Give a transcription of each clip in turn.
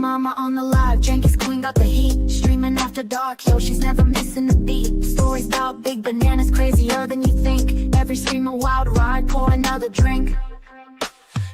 Mama on the live, Jenkins Queen got the heat. Streaming after dark, yo, she's never missing a beat. Stories about big bananas, crazier than you think. Every stream a wild ride, pour another drink.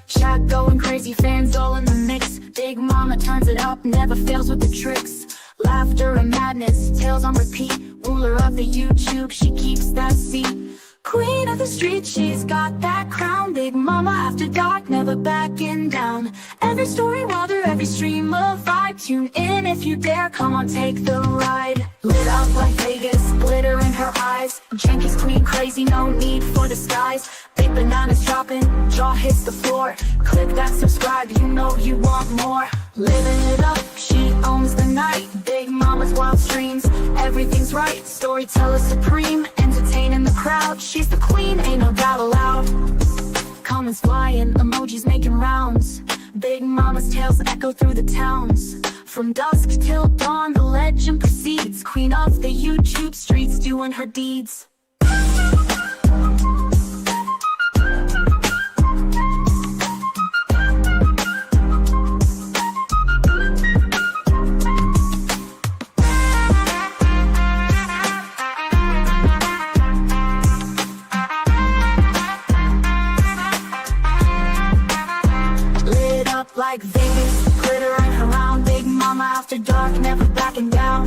Chat going crazy, fans all in the mix. Big Mama turns it up, never fails with the tricks. Laughter and madness, tales on repeat. Ruler of the YouTube, she keeps that seat. Queen of the street, she's got that crown. Big Mama after dark, never backing down. Every story wilder, every stream a vibe. Tune in if you dare, come on, take the ride. Lit up like Vegas, glitter in her eyes. Jenkins Queen crazy, no need for disguise. Big bananas dropping, jaw hits the floor. Click that subscribe, you know you want more. Living it up, she owns the night. Big Mama's wild streams, everything's right. Storyteller supreme, entertaining the crowd. She's the queen, ain't no doubt allowed. Comments flying, emojis making rounds. Big Mama's tales echo through the towns. From dusk till dawn, the legend proceeds. Queen of the YouTube streets, doing her deeds. Like Vegas, glittering around. Big Mama after dark, never backing down.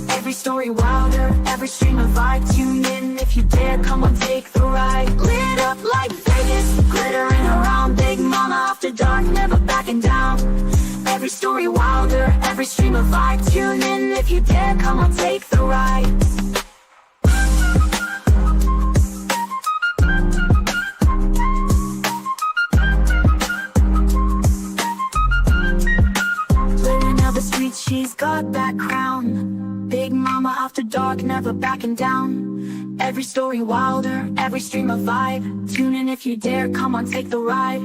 Every story wilder, every stream a vibe. Tune in if you dare, come on, take the ride. Lit up like Vegas, glittering around. Big Mama after dark, never backing down. Every story wilder, every stream a vibe. Tune in if you dare, come on, take the ride. She's got that crown. Big Mama after dark, never backing down. Every story wilder, every stream a vibe. Tune in if you dare, come on, take the ride.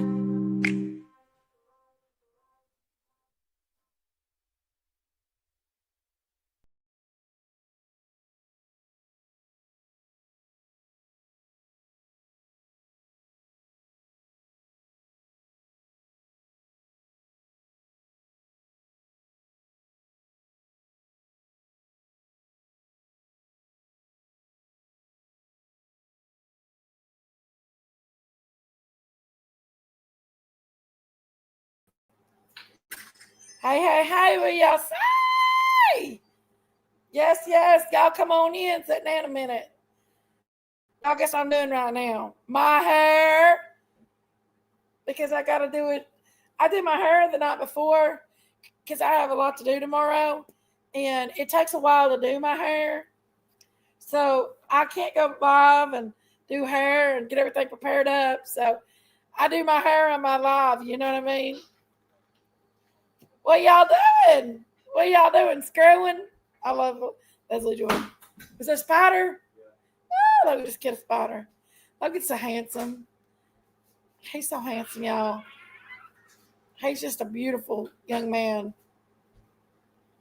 Hey, what y'all say? Yes, y'all come on in, sit down a minute. I guess I'm doing right now. My hair, because I got to do it. I did my hair the night before because I have a lot to do tomorrow, and it takes a while to do my hair. So I can't go live and do hair and get everything prepared up. So I do my hair on my live, you know what I mean? What y'all doing? What y'all doing? Screwing? I love Leslie Jordan. Is there a spider? Oh, look, just get a spider. Look, it's so handsome. He's so handsome, y'all. He's just a beautiful young man.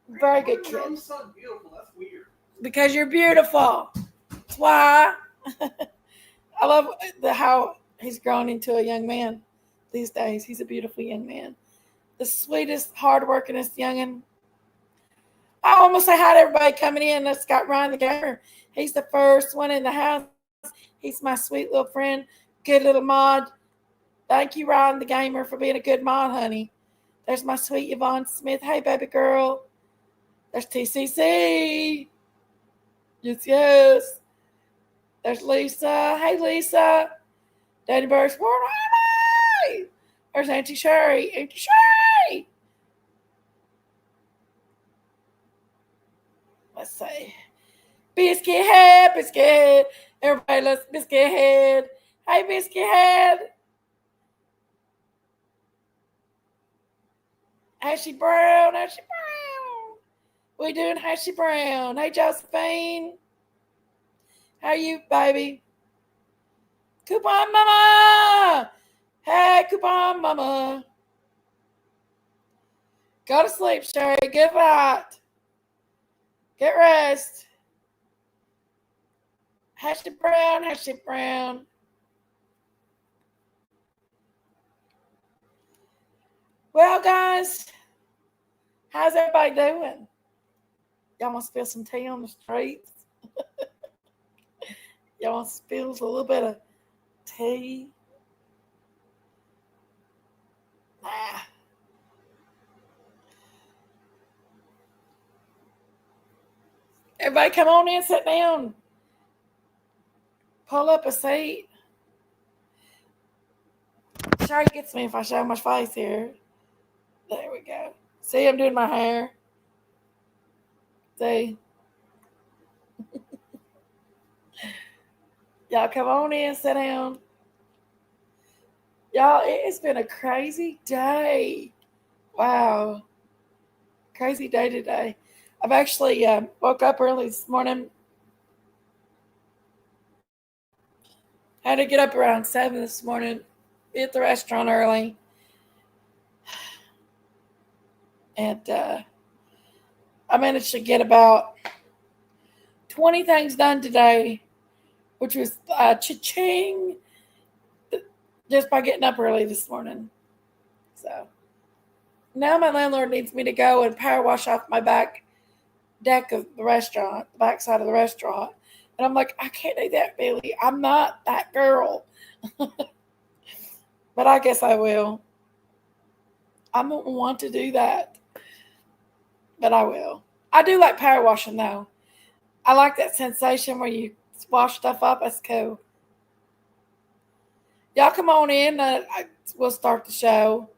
Very good kid. I'm so beautiful. That's weird. Because you're beautiful. That's why. I love how he's grown into a young man these days. He's a beautiful young man. The sweetest, hardworkingest youngin'. I almost say hi to everybody coming in. Let's got Ryan the Gamer. He's the first one in the house. He's my sweet little friend, good little mod. Thank you, Ryan the Gamer, for being a good mod, honey. There's my sweet Yvonne Smith. Hey, baby girl. There's TCC. Yes. There's Lisa. Hey, Lisa. Daddy Burst. There's Auntie Sherry. Auntie Sherry. Let's see. Biscuit head. Everybody, let's biscuit head. Hey, biscuit head. Ashley Brown. We doing Ashley Brown. Hey, Josephine. How are you, baby? Coupon Mama. Hey, Coupon Mama. Go to sleep, Sherry. Good night. Get rest. Ashley Brown. Well, guys, How's everybody doing? Y'all want to spill some tea on the streets? Y'all want to spill a little bit of tea? Nah. Everybody come on in, sit down. Pull up a seat. Sure gets me if I show my face here. There we go. See, I'm doing my hair. See? Y'all come on in, sit down. Y'all, it has been a crazy day. Wow. Crazy day today. I've actually woke up early this morning. Had to get up around 7 this morning. Be at the restaurant early. And I managed to get about 20 things done today, which was cha-ching, just by getting up early this morning. So now my landlord needs me to go and power wash off my back deck of the restaurant, the back side of the restaurant. And I'm like, I can't do that, Billy. I'm not that girl. But I guess I will. I don't want to do that. But I will. I do like power washing, though. I like that sensation where you wash stuff up. That's cool. Y'all come on in. We'll start the show.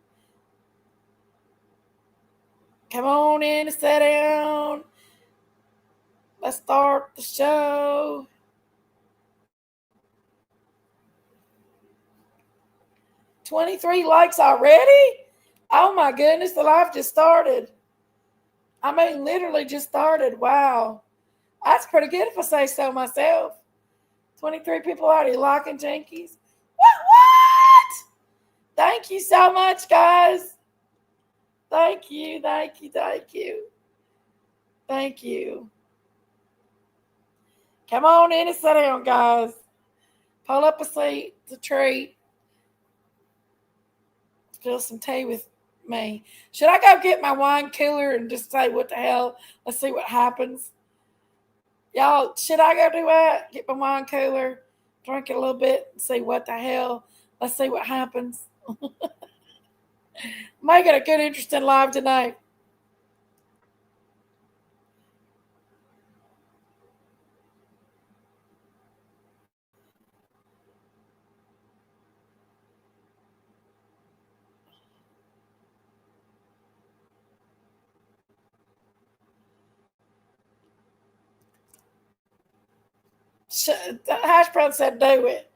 Come on in and sit down. Let's start the show. 23 likes already? Oh my goodness, the live just started. I mean, literally just started. Wow. That's pretty good if I say so myself. 23 people already liking Jinkies. What? Thank you so much, guys. Thank you. Come on in and sit down, guys. Pull up a seat. It's a treat. Spill some tea with me. Should I go get my wine cooler and just say, what the hell? Let's see what happens. Y'all, should I go do that? Get my wine cooler, drink it a little bit, and see what the hell. Let's see what happens. Make it a good, interesting live tonight. Hash brown said, do it.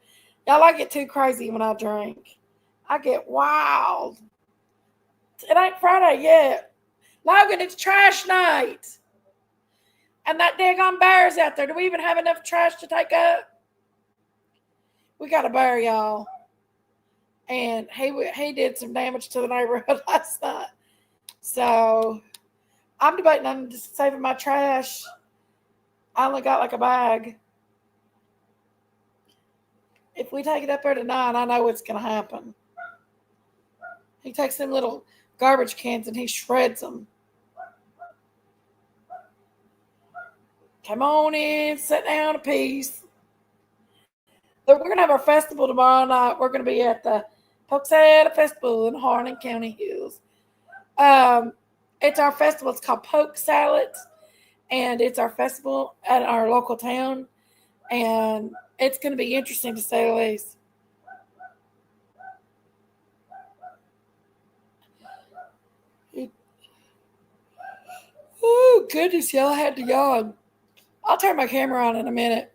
Y'all, I get too crazy when I drink. I get wild. It ain't Friday yet. Logan, it's trash night. And that daggone bear's out there. Do we even have enough trash to take up? We got a bear, y'all. And he did some damage to the neighborhood last night. So I'm debating on just saving my trash. I only got like a bag. If we take it up there tonight, I know what's going to happen. He takes them little garbage cans and he shreds them. Come on in, sit down a piece. We're going to have our festival tomorrow night. We're going to be at the Pokesalad Festival in Harlan County Hills. It's our festival. It's called Poke Salads, and it's our festival at our local town. And it's going to be interesting to say the least. Oh, goodness, y'all, I had to yawn. I'll turn my camera on in a minute.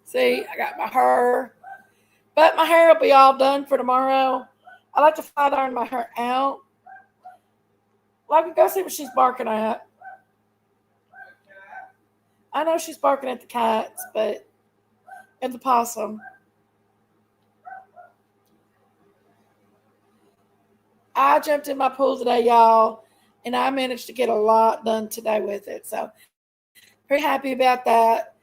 See, I got my hair. But my hair will be all done for tomorrow. I like to flat iron my hair out. Like, go see what she's barking at. I know she's barking at the cats, but and the possum. I jumped in my pool today, y'all, and I managed to get a lot done today with it. So, pretty happy about that.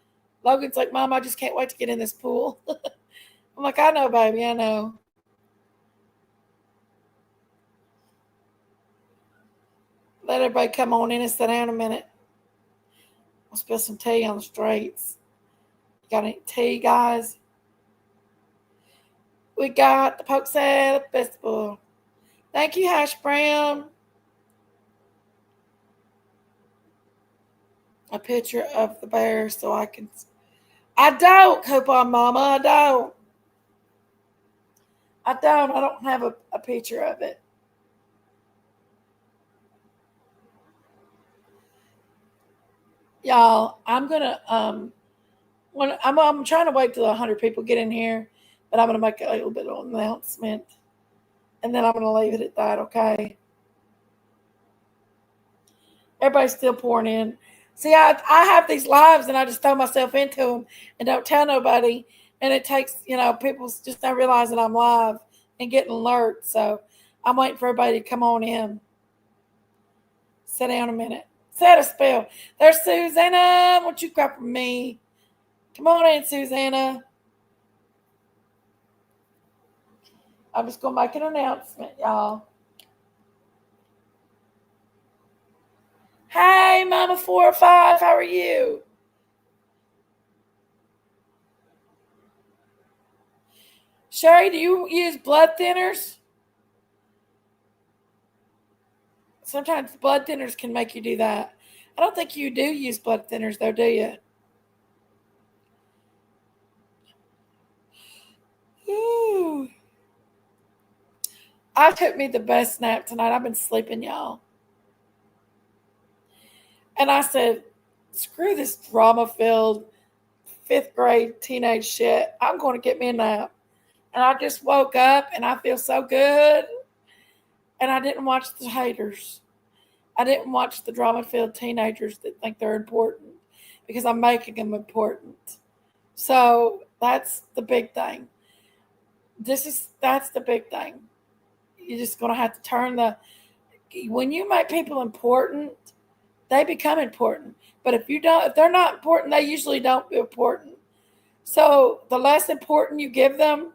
Logan's like, Mom, I just can't wait to get in this pool. I'm like, I know, baby, I know. let everybody come on in and sit down a minute. I'll spill some tea on the streets. Got any tea, guys? We got the poke salad festival. Thank you, Hash Brown. A picture of the bear so I can. I don't, Coupon Mama. I don't. I don't have a picture of it. Y'all, I'm gonna when I'm trying to wait till 100 people get in here, but I'm gonna make a little bit of an announcement, and then I'm gonna leave it at that. Okay. Everybody's still pouring in. See, I have these lives and I just throw myself into them and don't tell nobody. And it takes, people just not realizing I'm live and getting alerts. So I'm waiting for everybody to come on in. Sit down a minute. Set a spell. There's Susanna. Won't you grab from me? Come on in, Susanna. I'm just going to make an announcement, y'all. Hey, Mama 405, how are you? Sherry, do you use blood thinners? Sometimes blood thinners can make you do that. I don't think you do use blood thinners, though, do you? Ooh. I took me the best nap tonight. I've been sleeping, y'all. And I said, screw this drama-filled 5th grade teenage shit. I'm going to get me a nap. And I just woke up and I feel so good. And I didn't watch the haters. I didn't watch the drama-filled teenagers that think they're important because I'm making them important. So that's the big thing. That's the big thing. You're just going to have to when you make people important, they become important. But if they're not important, they usually don't be important. So the less important you give them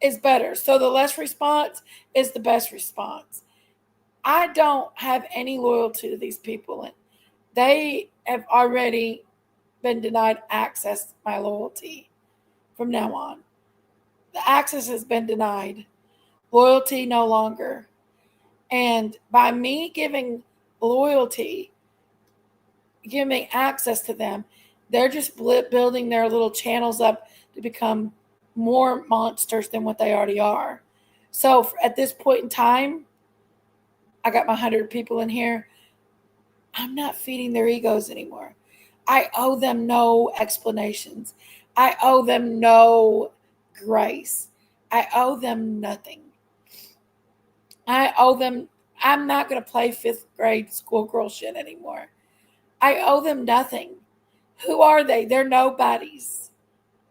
is better. So the less response is the best response. I don't have any loyalty to these people. And they have already been denied access to my loyalty from now on. The access has been denied. Loyalty no longer. And by me giving loyalty, giving access to them, they're just building their little channels up to become more monsters than what they already are. So at this point in time, I got my 100 people in here. I'm not feeding their egos anymore. I owe them no explanations. I owe them no grace. I owe them nothing. I'm not going to play 5th grade schoolgirl shit anymore. I owe them nothing. Who are they? They're nobodies.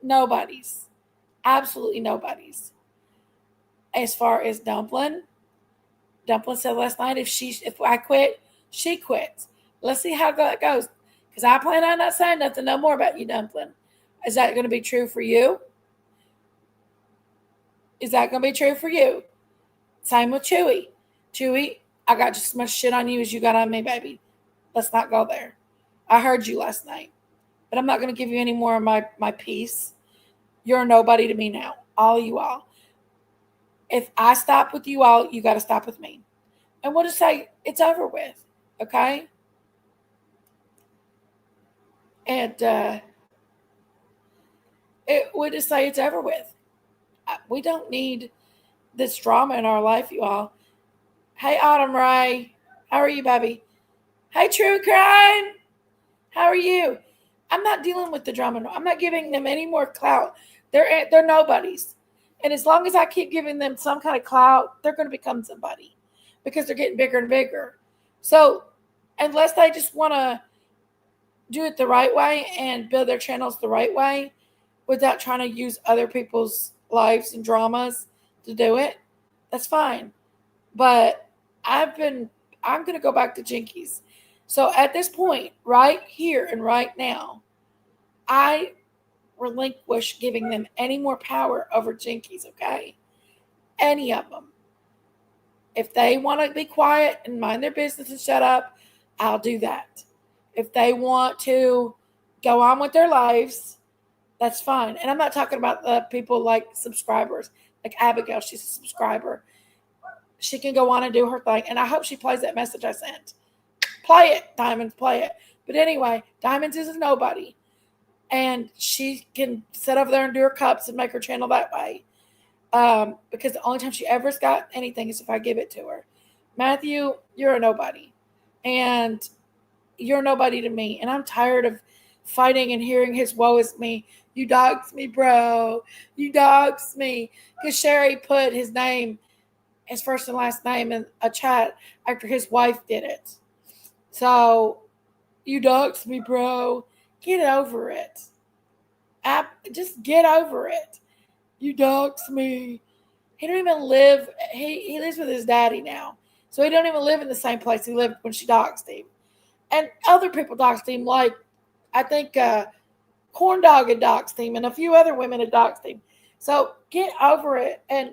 Nobodies. Absolutely nobodies. As far as Dumpling said last night, if I quit, she quits. Let's see how that goes. Because I plan on not saying nothing no more about you, Dumpling. Is that going to be true for you? Is that going to be true for you? Same with Chewy. Chewy, I got just as much shit on you as you got on me, baby. Let's not go there. I heard you last night. But I'm not going to give you any more of my peace. You're nobody to me now. All you all. If I stop with you all, you got to stop with me. And we'll just say it's over with. Okay? And we'll just say it's over with. We don't need this drama in our life, you all. Hey, Autumn Ray. How are you, baby? Hey, True Crime. How are you? I'm not dealing with the drama. I'm not giving them any more clout. They're nobodies. And as long as I keep giving them some kind of clout, they're going to become somebody because they're getting bigger and bigger. So unless they just want to do it the right way and build their channels the right way without trying to use other people's lives and dramas to do it, that's fine. But I'm going to go back to Jinkies. So at this point, right here and right now, I relinquish giving them any more power over Jinkies, okay? Any of them. If they want to be quiet and mind their business and shut up, I'll do that. If they want to go on with their lives, that's fine. And I'm not talking about the people like subscribers, like Abigail. She's a subscriber. She can go on and do her thing. And I hope she plays that message I sent. Play it, Diamonds, play it. But anyway, Diamonds is a nobody. And she can sit over there and do her cups and make her channel that way. Because the only time she ever's got anything is if I give it to her. Matthew, you're a nobody. And you're nobody to me. And I'm tired of fighting and hearing his woe is me. You dogs me, bro. You dogs me. Because Sherry put his name, his first and last name, in a chat after his wife did it. So, you dogs me, bro. Get over it. Just get over it. You dogs me. He don't even live. He lives with his daddy now, so he don't even live in the same place he lived when she doxed him. And other people doxed him, like I think Corn Dog had doxed him, and a few other women had doxed him. So get over it, and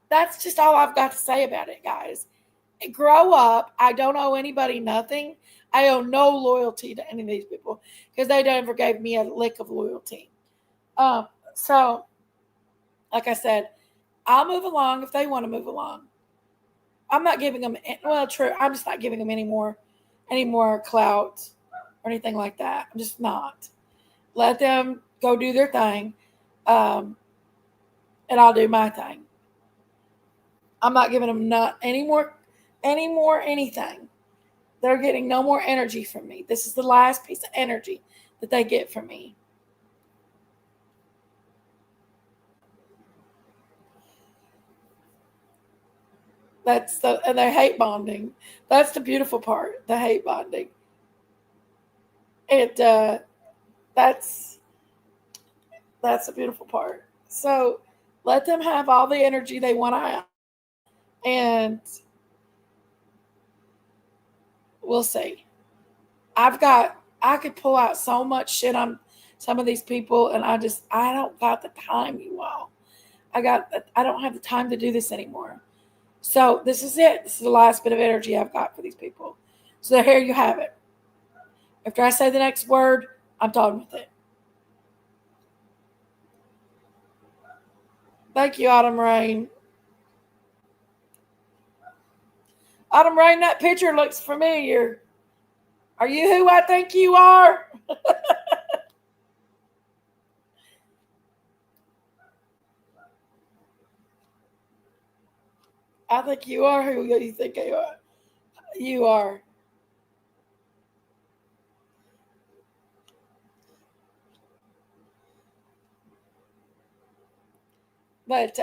that's just all I've got to say about it, guys. Grow up. I don't owe anybody nothing. I owe no loyalty to any of these people because they never gave me a lick of loyalty. So, like I said, I'll move along if they want to move along. I'm not giving them, well, true. I'm just not giving them any more clout or anything like that. I'm just not. Let them go do their thing, and I'll do my thing. I'm not giving them any more anything. They're getting no more energy from me. This is the last piece of energy that they get from me. And they're hate bonding. That's the beautiful part, the hate bonding. That's the beautiful part. So let them have all the energy they want to have, and we'll see. I could pull out so much shit on some of these people, and I don't got the time, you all. I don't have the time to do this anymore. So this is it. This is the last bit of energy I've got for these people. So here you have it. After I say the next word, I'm done with it. Thank you, Autumn Rain. Autumn Rain, that picture looks familiar. Are you who I think you are? I think you are who you think you are. You are. But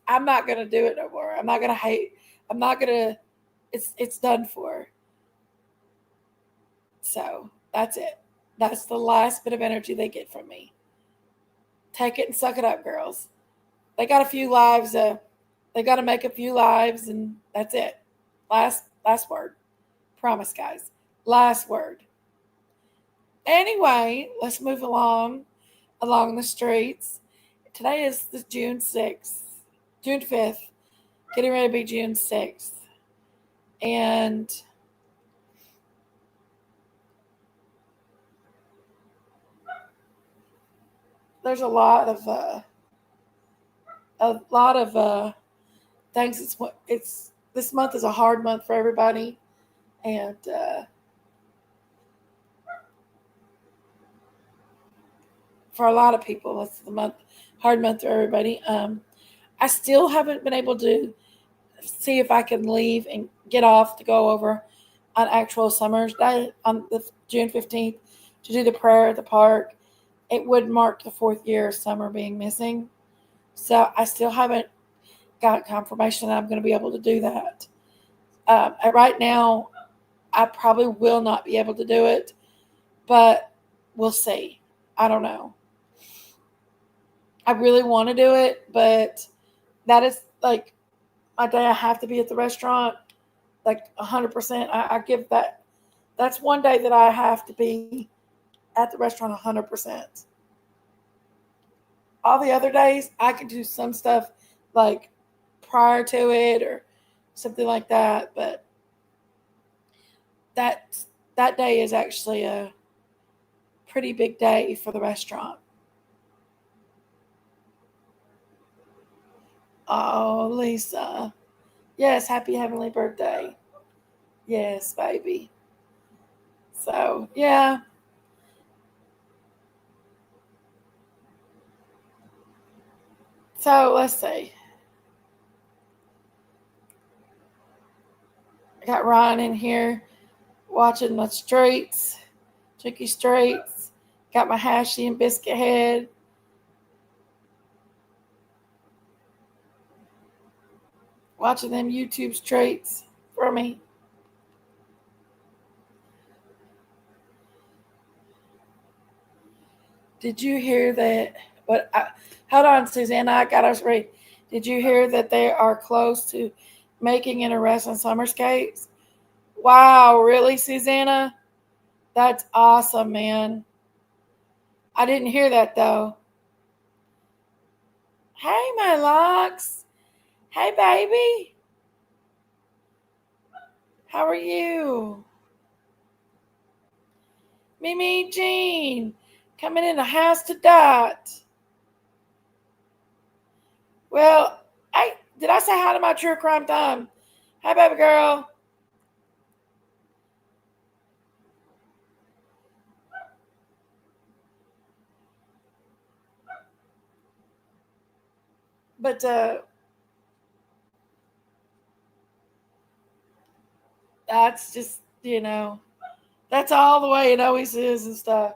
I'm not gonna do it no more. I'm not gonna hate. I'm not gonna. It's done for. So that's it. That's the last bit of energy they get from me. Take it and suck it up, girls. They got a few lives. They got to make a few lives, and that's it. Last word. Promise, guys. Last word. Anyway, let's move along the streets. Today is the June 6th, June 5th, getting ready to be June 6th. And there's a lot of things. It's this month is a hard month for everybody, and for a lot of people, it's the hard month for everybody. I still haven't been able to see if I can leave and get off to go over on actual Summer's Day on the June 15th to do the prayer at the park. It would mark the 4th year of Summer being missing. So I still haven't got confirmation that I'm going to be able to do that. Right now, I probably will not be able to do it, but we'll see. I don't know. I really want to do it, but that is like my day I have to be at the restaurant, like 100%. I give that. That's one day that I have to be at the restaurant 100%. All the other days, I can do some stuff like prior to it or something like that. But that that day is actually a pretty big day for the restaurant. Oh, Lisa. Yes, happy heavenly birthday. Yes, baby. So, yeah. So, let's see. I got Ryan in here watching the streets, Tricky Streets. Got my hashy and biscuit head. Watching them YouTube streets for me. Did you hear that? Hold on, Susanna. I got us ready. Did you hear that they are close to making an arrest on summer skates? Wow, really, Susanna? That's awesome, man. I didn't hear that though. Hey, my locks. Hey, baby. How are you? Mimi Jean, coming in the house to dot. Well, hey, did I say hi to my true crime time? Hi, baby girl. But that's just, that's all the way it always is and stuff.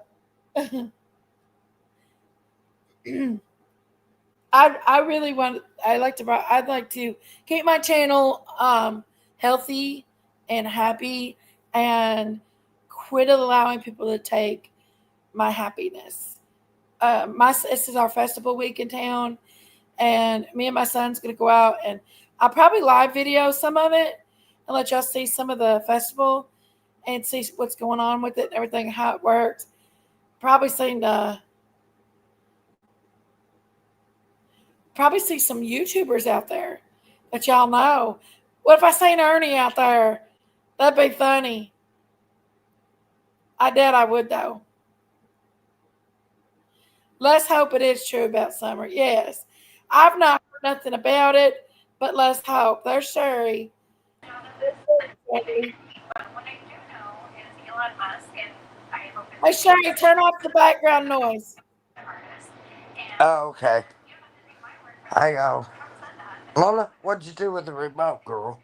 I really want. I'd like to keep my channel healthy and happy, and quit allowing people to take my happiness. This is our festival week in town, and me and my son's gonna go out, and I'll probably live video some of it and let y'all see some of the festival and see what's going on with it, and everything, how it works. Probably see some YouTubers out there that y'all know. What if I seen Ernie out there? That'd be funny. I doubt I would though. Let's hope it is true about Summer. Yes. I've not heard nothing about it, but let's hope. There's Sherry. Hey Sherry, turn off the background noise. Oh, okay. Hang on. Lola, what'd you do with the remote, girl?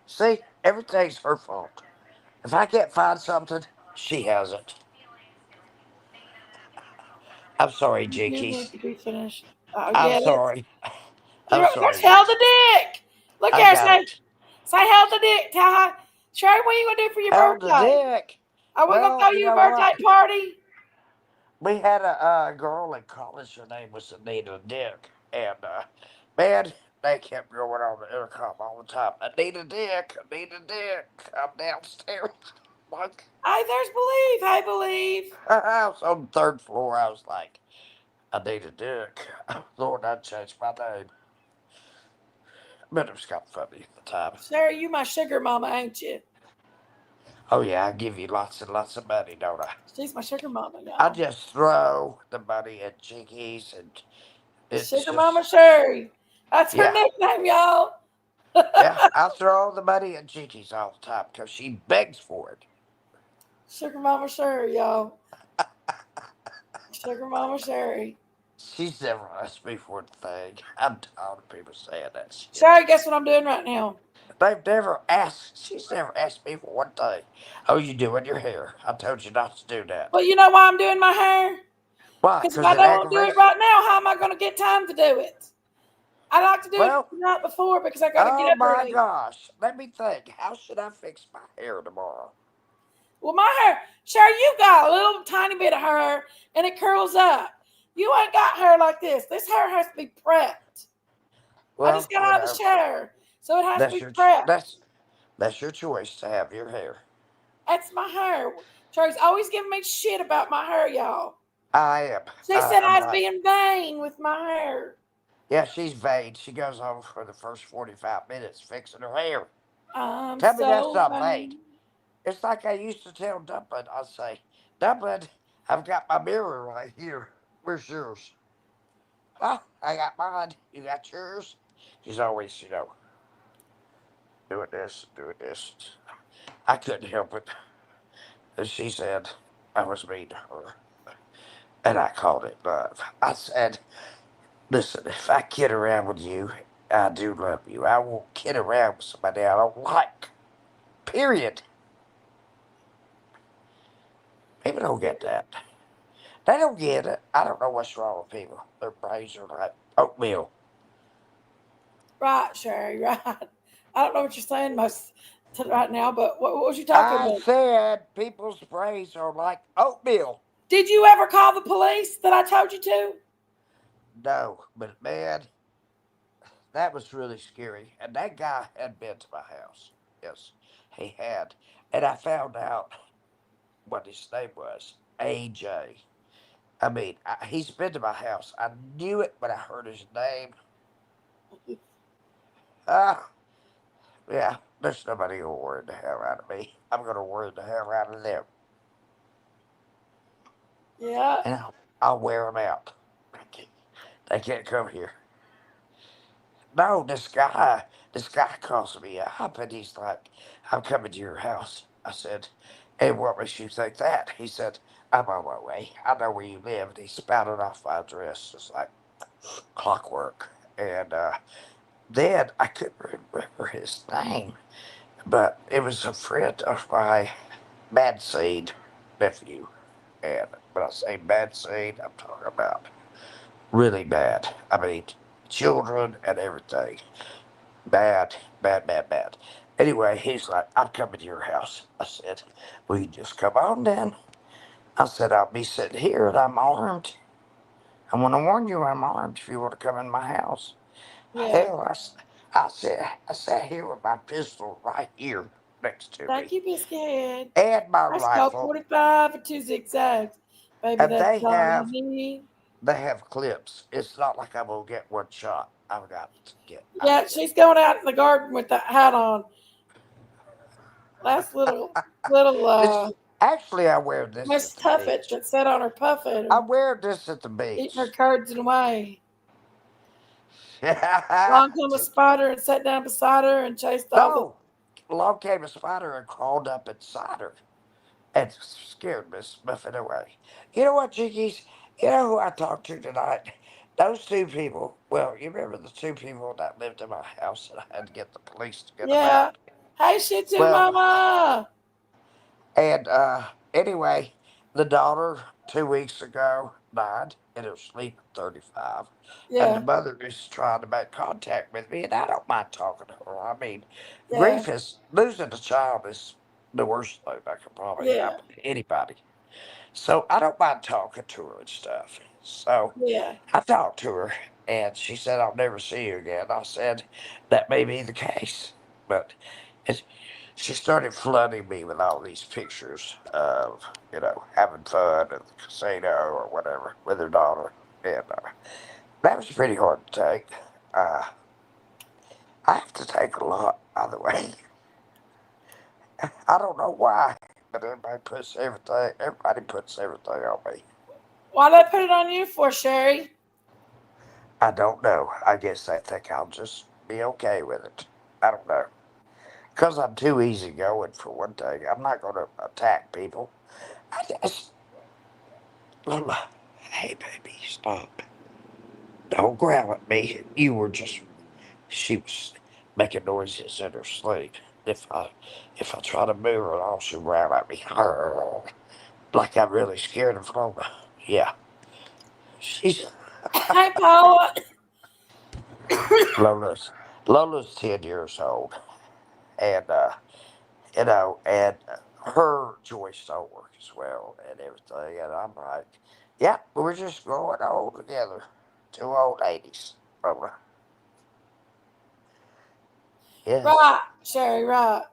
See, everything's her fault. If I can't find something, she has it. I'm sorry, You need Jinkies. to be finished. Oh I'm yeah, that's sorry. I'm there's sorry. Hell the Dick. Look I here, got say it. say Hell the Dick. Tell her, Sherry, what are you gonna do for your Held the birthday? dick. Are we gonna Well, throw you you a know birthday what? party? We had a girl in college. Her name was Anita Dick. And, man, they kept going on the intercom all the time. Anita Dick, Anita Dick, come downstairs. Like, Hey, there's Believe. Hey, Believe. I was on the third floor. I was like, I need a dick. Lord, I'd change my name. But it was kind of funny at the time. Sherry, you my sugar mama, ain't you? Oh, yeah, I give you lots and lots of money, don't I? She's my sugar mama, I y'all. just throw the money at Jinkies, and it's Sugar mama just, Sherry. That's her yeah. nickname, y'all. Yeah, I throw the money at Jinkies all the time because she begs for it. Sugar mama Sherry, y'all. Sugar mama Sherry. She's never asked me for a thing. I'm tired of people saying that shit. Sherry, guess what I'm doing right now? She's never asked me for one thing. Oh, you doing your hair? I told you not to do that. Well, you know why I'm doing my hair? Why? Because if Because I it don't do it aggravates? right now, how am I going to get time to do it? I like to do it Well, the night before because I got to get oh up my early. gosh. Let me think. How should I fix my hair tomorrow? Well, my hair, Sherry, you got a little tiny bit of hair and it curls up. You ain't got hair like this. This hair has to be prepped. I just Well, got out of the shower, so it has to that's be your prepped. that's your choice to have your hair. That's my hair. Sherry's always giving me shit about my hair, y'all. I am. She said I'm I was like, being vain with my hair. Yeah, she's vain. She goes home for the first 45 minutes fixing her hair. I'm Tell me that's so not vain. vain. It's like I used to tell Dublin. I say, Dublin, I've got my mirror right here. Where's yours? Huh? I got mine. You got yours? She's always, doing this, doing this. I couldn't help it. And she said I was mean to her. And I called it love. I said, listen, if I kid around with you, I do love you. I won't kid around with somebody I don't like. Period. People don't get that. They don't get it. I don't know what's wrong with people. Their brains are like oatmeal. Right, Sherry, right. I don't know what you're saying most right now, but what was you talking I about? said people's brains are like oatmeal. Did you ever call the police that I told you to? No, but man, that was really scary. And that guy had been to my house. Yes, he had. And I found out what his name was, AJ. I mean, he's been to my house. I knew it when I heard his name. Ah, yeah, there's nobody gonna worry the hell out of me. I'm gonna worry the hell out of them. Yeah, And I'll wear them out. They can't come here. No, this guy calls me up and he's like, I'm coming to your house. I said, and what makes you think that? He said, I'm on my way. I know where you live. And he spouted off my address just like clockwork. And then I couldn't remember his name, but it was a friend of my bad seed nephew. And when I say bad seed, I'm talking about really bad. I mean, children and everything. Bad, bad, bad, bad. Anyway, he's like, I'm coming to your house. I said, well, you just come on then. I said, I'll be sitting here and I'm armed. I want to warn you, I'm armed if you want to come in my house. yeah. Hell, I sat here with my pistol right here next to Thank me you, Biscuit. and my I scope rifle. 45 and two zigzags. Baby, And that's all you need. they have clips. It's not like I'm gonna get one shot. I've got to get. Yeah, she's going out in the garden with that hat on. That's little This actually I wear this Miss at the Tuffet beach. that sat on her puffet I and wear this at the eating her beach. curds and whey. Along came a spider and sat down beside her and chased all the. No, along came a spider and crawled up inside her and scared Miss Muffin away. You know what, Jinkies? You know who I talked to tonight? Those two people. Well, you remember the two people that lived in my house and I had to get the police to get them Yeah. out? Hey, Shih Tzu Well, Mama. and anyway, the daughter 2 weeks ago died in her sleep at 35. And the Yeah, mother is trying to make contact with me, and I don't mind talking to her. I mean, yeah, grief is losing a child is the worst thing that could probably yeah, happen to anybody. So I don't mind talking to her and stuff. So yeah, I talked to her, and she said, I'll never see you again. I said, that may be the case. But it, she started flooding me with all these pictures of, having fun at the casino or whatever with her daughter. And that was pretty hard to take. Uh, I have to take a lot, by the way. I don't know why, but everybody puts everything on me. why they put it on you for, Sherry? I don't know. I guess they think I'll just be okay with it. I don't know. Because I'm too easygoing for one thing. I'm not going to attack people. I just, Lola, hey baby, stop. Don't growl at me. You were just, she was making noises in her sleep. If I try to move her at all, she'll growl at me. Like I'm really scared of Lola. Yeah. She's, Hey, Paula. Lola's, Lola's 10 years old. And, and her joints don't work as well and everything. And I'm like, yeah, we're just growing old together. Two old ladies. Lola. Yes. Right, Sherry, right.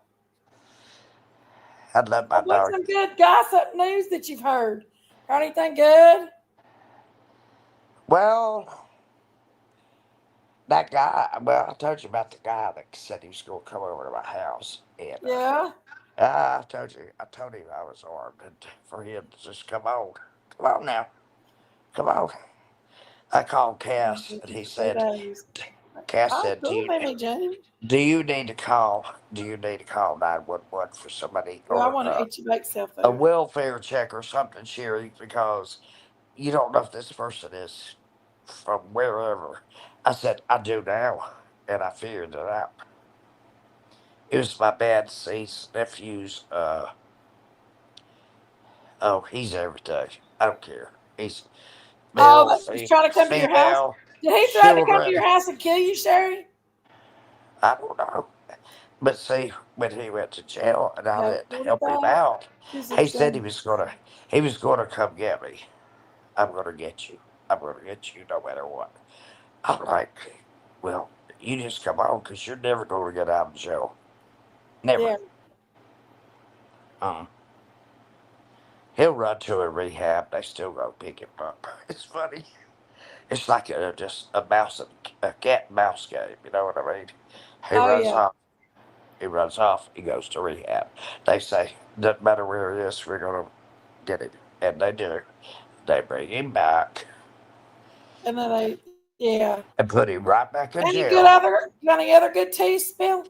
I love my Well, what's dog. some good gossip news that you've heard? Heard anything good? Well, that guy. Well, I told you about the guy that said he was going to come over to my house, and Yeah. I told you, I told him I was armed, and for him to just come on now, come on. I called Been Cass, and busy he for two said, days. Cass Oh, said, cool, Mimi Jane. do you need to call 911 for somebody Well, I or want to eat your baked cell a food. welfare check or something, Sherry, because you don't know if this person is from wherever. I said, I do now, and I figured it out. It was my dad's nephew's. Oh, he's everything. I don't care. He's Oh, male, he's trying to come to your house. female, Did he try to come to children. your house and kill you, Sherry? I don't know. But see, when he went to jail and I Have didn't help him 45, out, he said 267. he was gonna come get me. I'm gonna get you. I'm gonna get you no matter what. I'm like, well, you just come on because you're never gonna get out of jail. Yeah, Never. Uh, he'll run to a rehab. They still go pick him up. It's funny. It's like just a cat and mouse game. You know what I mean? He oh runs yeah, off. He runs off. He goes to rehab. They say doesn't matter where he is, we're gonna get him, and they do. They bring him back and then yeah. and put him right back in Any good jail. other, got any other good tea to spill?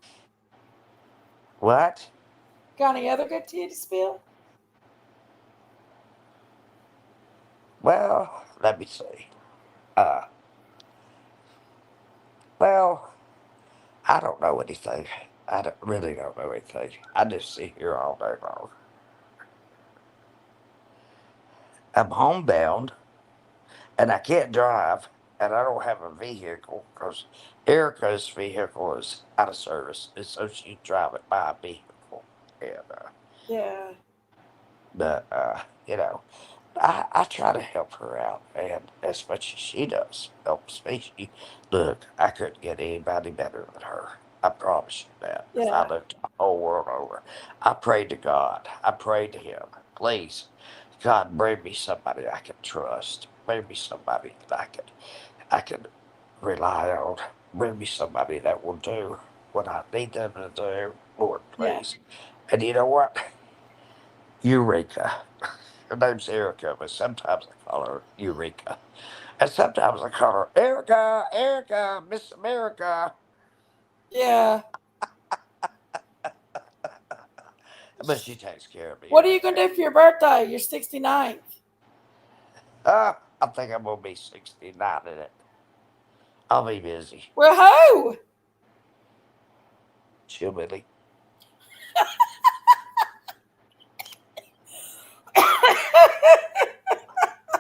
What? Got any other good tea to spill? Well, let me see. Uh, well, I don't know anything. Really don't know anything. I just sit here all day long. I'm homebound and I can't drive and I don't have a vehicle because Erica's vehicle is out of service, and so she drive it by a vehicle. And Yeah, but I try to help her out, and as much as she does helps me. Look, I couldn't get anybody better than her. I promise you that. If I yeah, looked the whole world over, I prayed to God. I prayed to Him. Please, God, bring me somebody I can trust. Bring me somebody that I can rely on. Bring me somebody that will do what I need them to do. Lord, yeah, please. And you know what? Eureka. Her name's Erica, but sometimes I call her Eureka. And sometimes I call her Erica, Erica, Miss America. yeah. But she takes care of me What are you every gonna day. do for your birthday? Your 69th. I think I'm going to be 69 in it. I'll be busy. Well, who? Chill, Billy.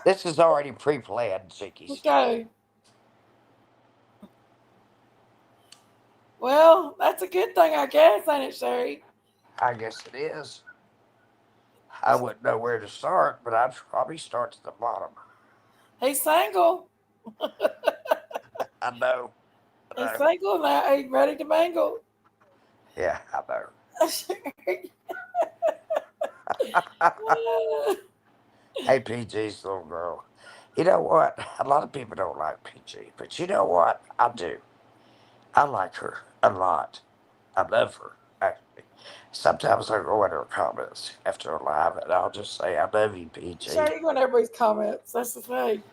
This is already pre planned, Zickies. Okay. Well, that's a good thing, I guess, ain't it, Sherry? I guess it is. I wouldn't know where to start, but I'd probably start at the bottom. He's single. I know. I He's know. single now. He's ready to mingle. Yeah, I know. Hey, PG's little girl. You know what? A lot of people don't like PG, but you know what? I do. I like her a lot. I love her, actually. Sometimes I go in her comments after a live and I'll just say, I love you, PG. Sherry, you go in everybody's comments. That's the thing.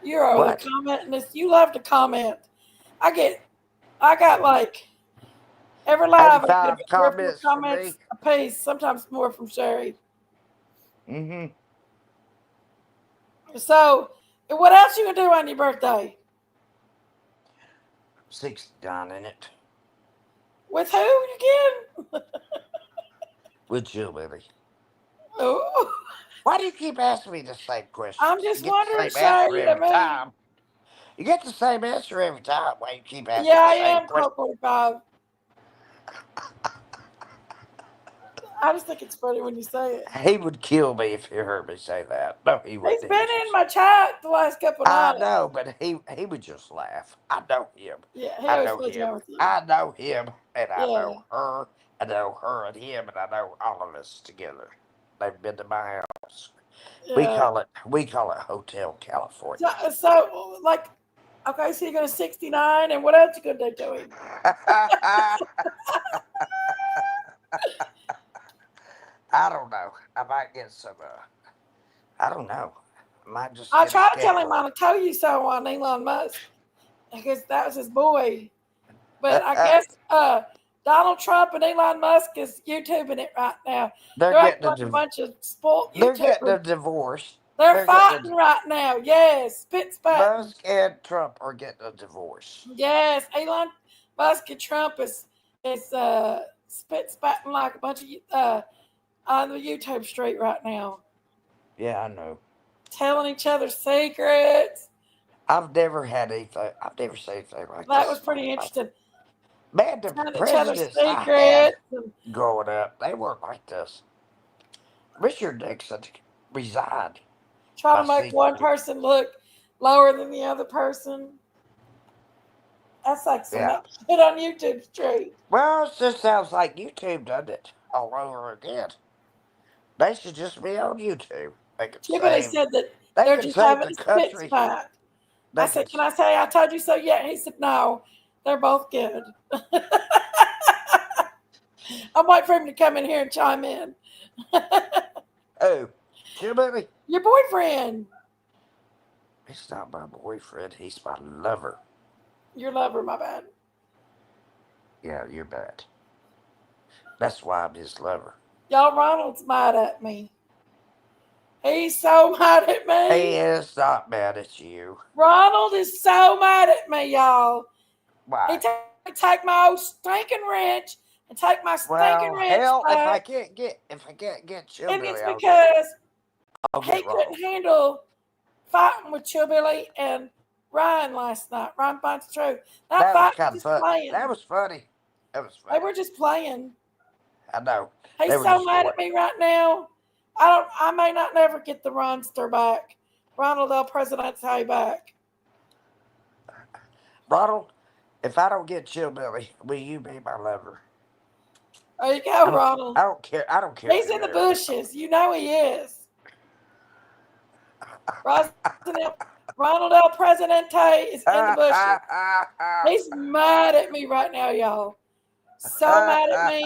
You're always What? commenting this. You love to comment. I get, I got like every live. I get 85 about 3 or 4 comments from me. comments a piece. Sometimes more from Sherry. Mm-hmm. So, what else you gonna do on your birthday? 69 in it. With who again? With Jill, baby. Oh, Why do you keep asking me the same I'm questions? You just get the wondering, same answer Sherry. I every mean, time. You get the same answer every time. Why you keep asking yeah, the I same am question? Colt 45. I just think it's funny when you say it. He would kill me if he heard me say that. No, he He's wouldn't. He been would in just. my chat the last couple of I nights. know, but he would just laugh. I know him. Yeah, he I always know plays him. around with you. I know him, and I Yeah, know her. I know her and him, and I know all of us together. They've been to my house. yeah. We call it Hotel So, California. so like, Okay, so you're going to 69, and what else you going to do to him? I don't know. I might get some. I don't know. I might just I get a tried to tell him skateboard. I told you so on Elon Musk because that was his boy. But I guess Donald Trump and Elon Musk is YouTubing it right now. they're They're acting getting a like a bunch of spoiled they're getting YouTubers. a divorce. They're They're getting fighting right now. Yes, spit spatting. Musk and Trump are getting a divorce. Yes, Elon Musk and Trump is spit spatting like a bunch of on the YouTube street right now, Yeah, I know. telling each other secrets. I've never had anything. I've never seen anything like That this was in my pretty life. interesting. Man, the Telling each other presidents I had secrets and growing up, they weren't like this. Richard Nixon resigned trying by to make one secret. person look lower than the other person. That's like some Yeah. shit on YouTube street. Well, it just sounds like YouTube done it all over again. They should just be on YouTube. They could Chibili save. said that They they're could just save having the a spit country. spat. I They said, could. "Can I say I told you so yet?" He said, "No, they're both good." I'm waiting for him to come in here and chime in. Oh, Jimmy, Your boyfriend, he's not my boyfriend. He's my lover. your lover, my bad. Yeah, you're bad. That's why I'm his lover. Y'all, Ronald's mad at me. He's so mad at He me. is not mad at you. Ronald is so mad at me, y'all. He Why? take my old stinking wrench and take my stinking Well, wrench hell, back. if I can't get And it's Chillbilly, because I'll he get Ronald. couldn't handle fighting with Chillbilly and Ryan last night. Ryan finds the truth. That That was fight kind was of just fun. That playing. was funny. That was They funny. were just playing. I know. They He's were so just mad going. at me right now. I may not never get the Ronster back. Ronald El Presidente back. Ronald, if I don't get Chillbilly, will you be my lover? There you go, I don't. Ronald. I don't care. I don't care He's who in the they are. bushes. You know he is. President Ronald El Presidente is in the bushes. He's mad at me right now, y'all. So mad at me.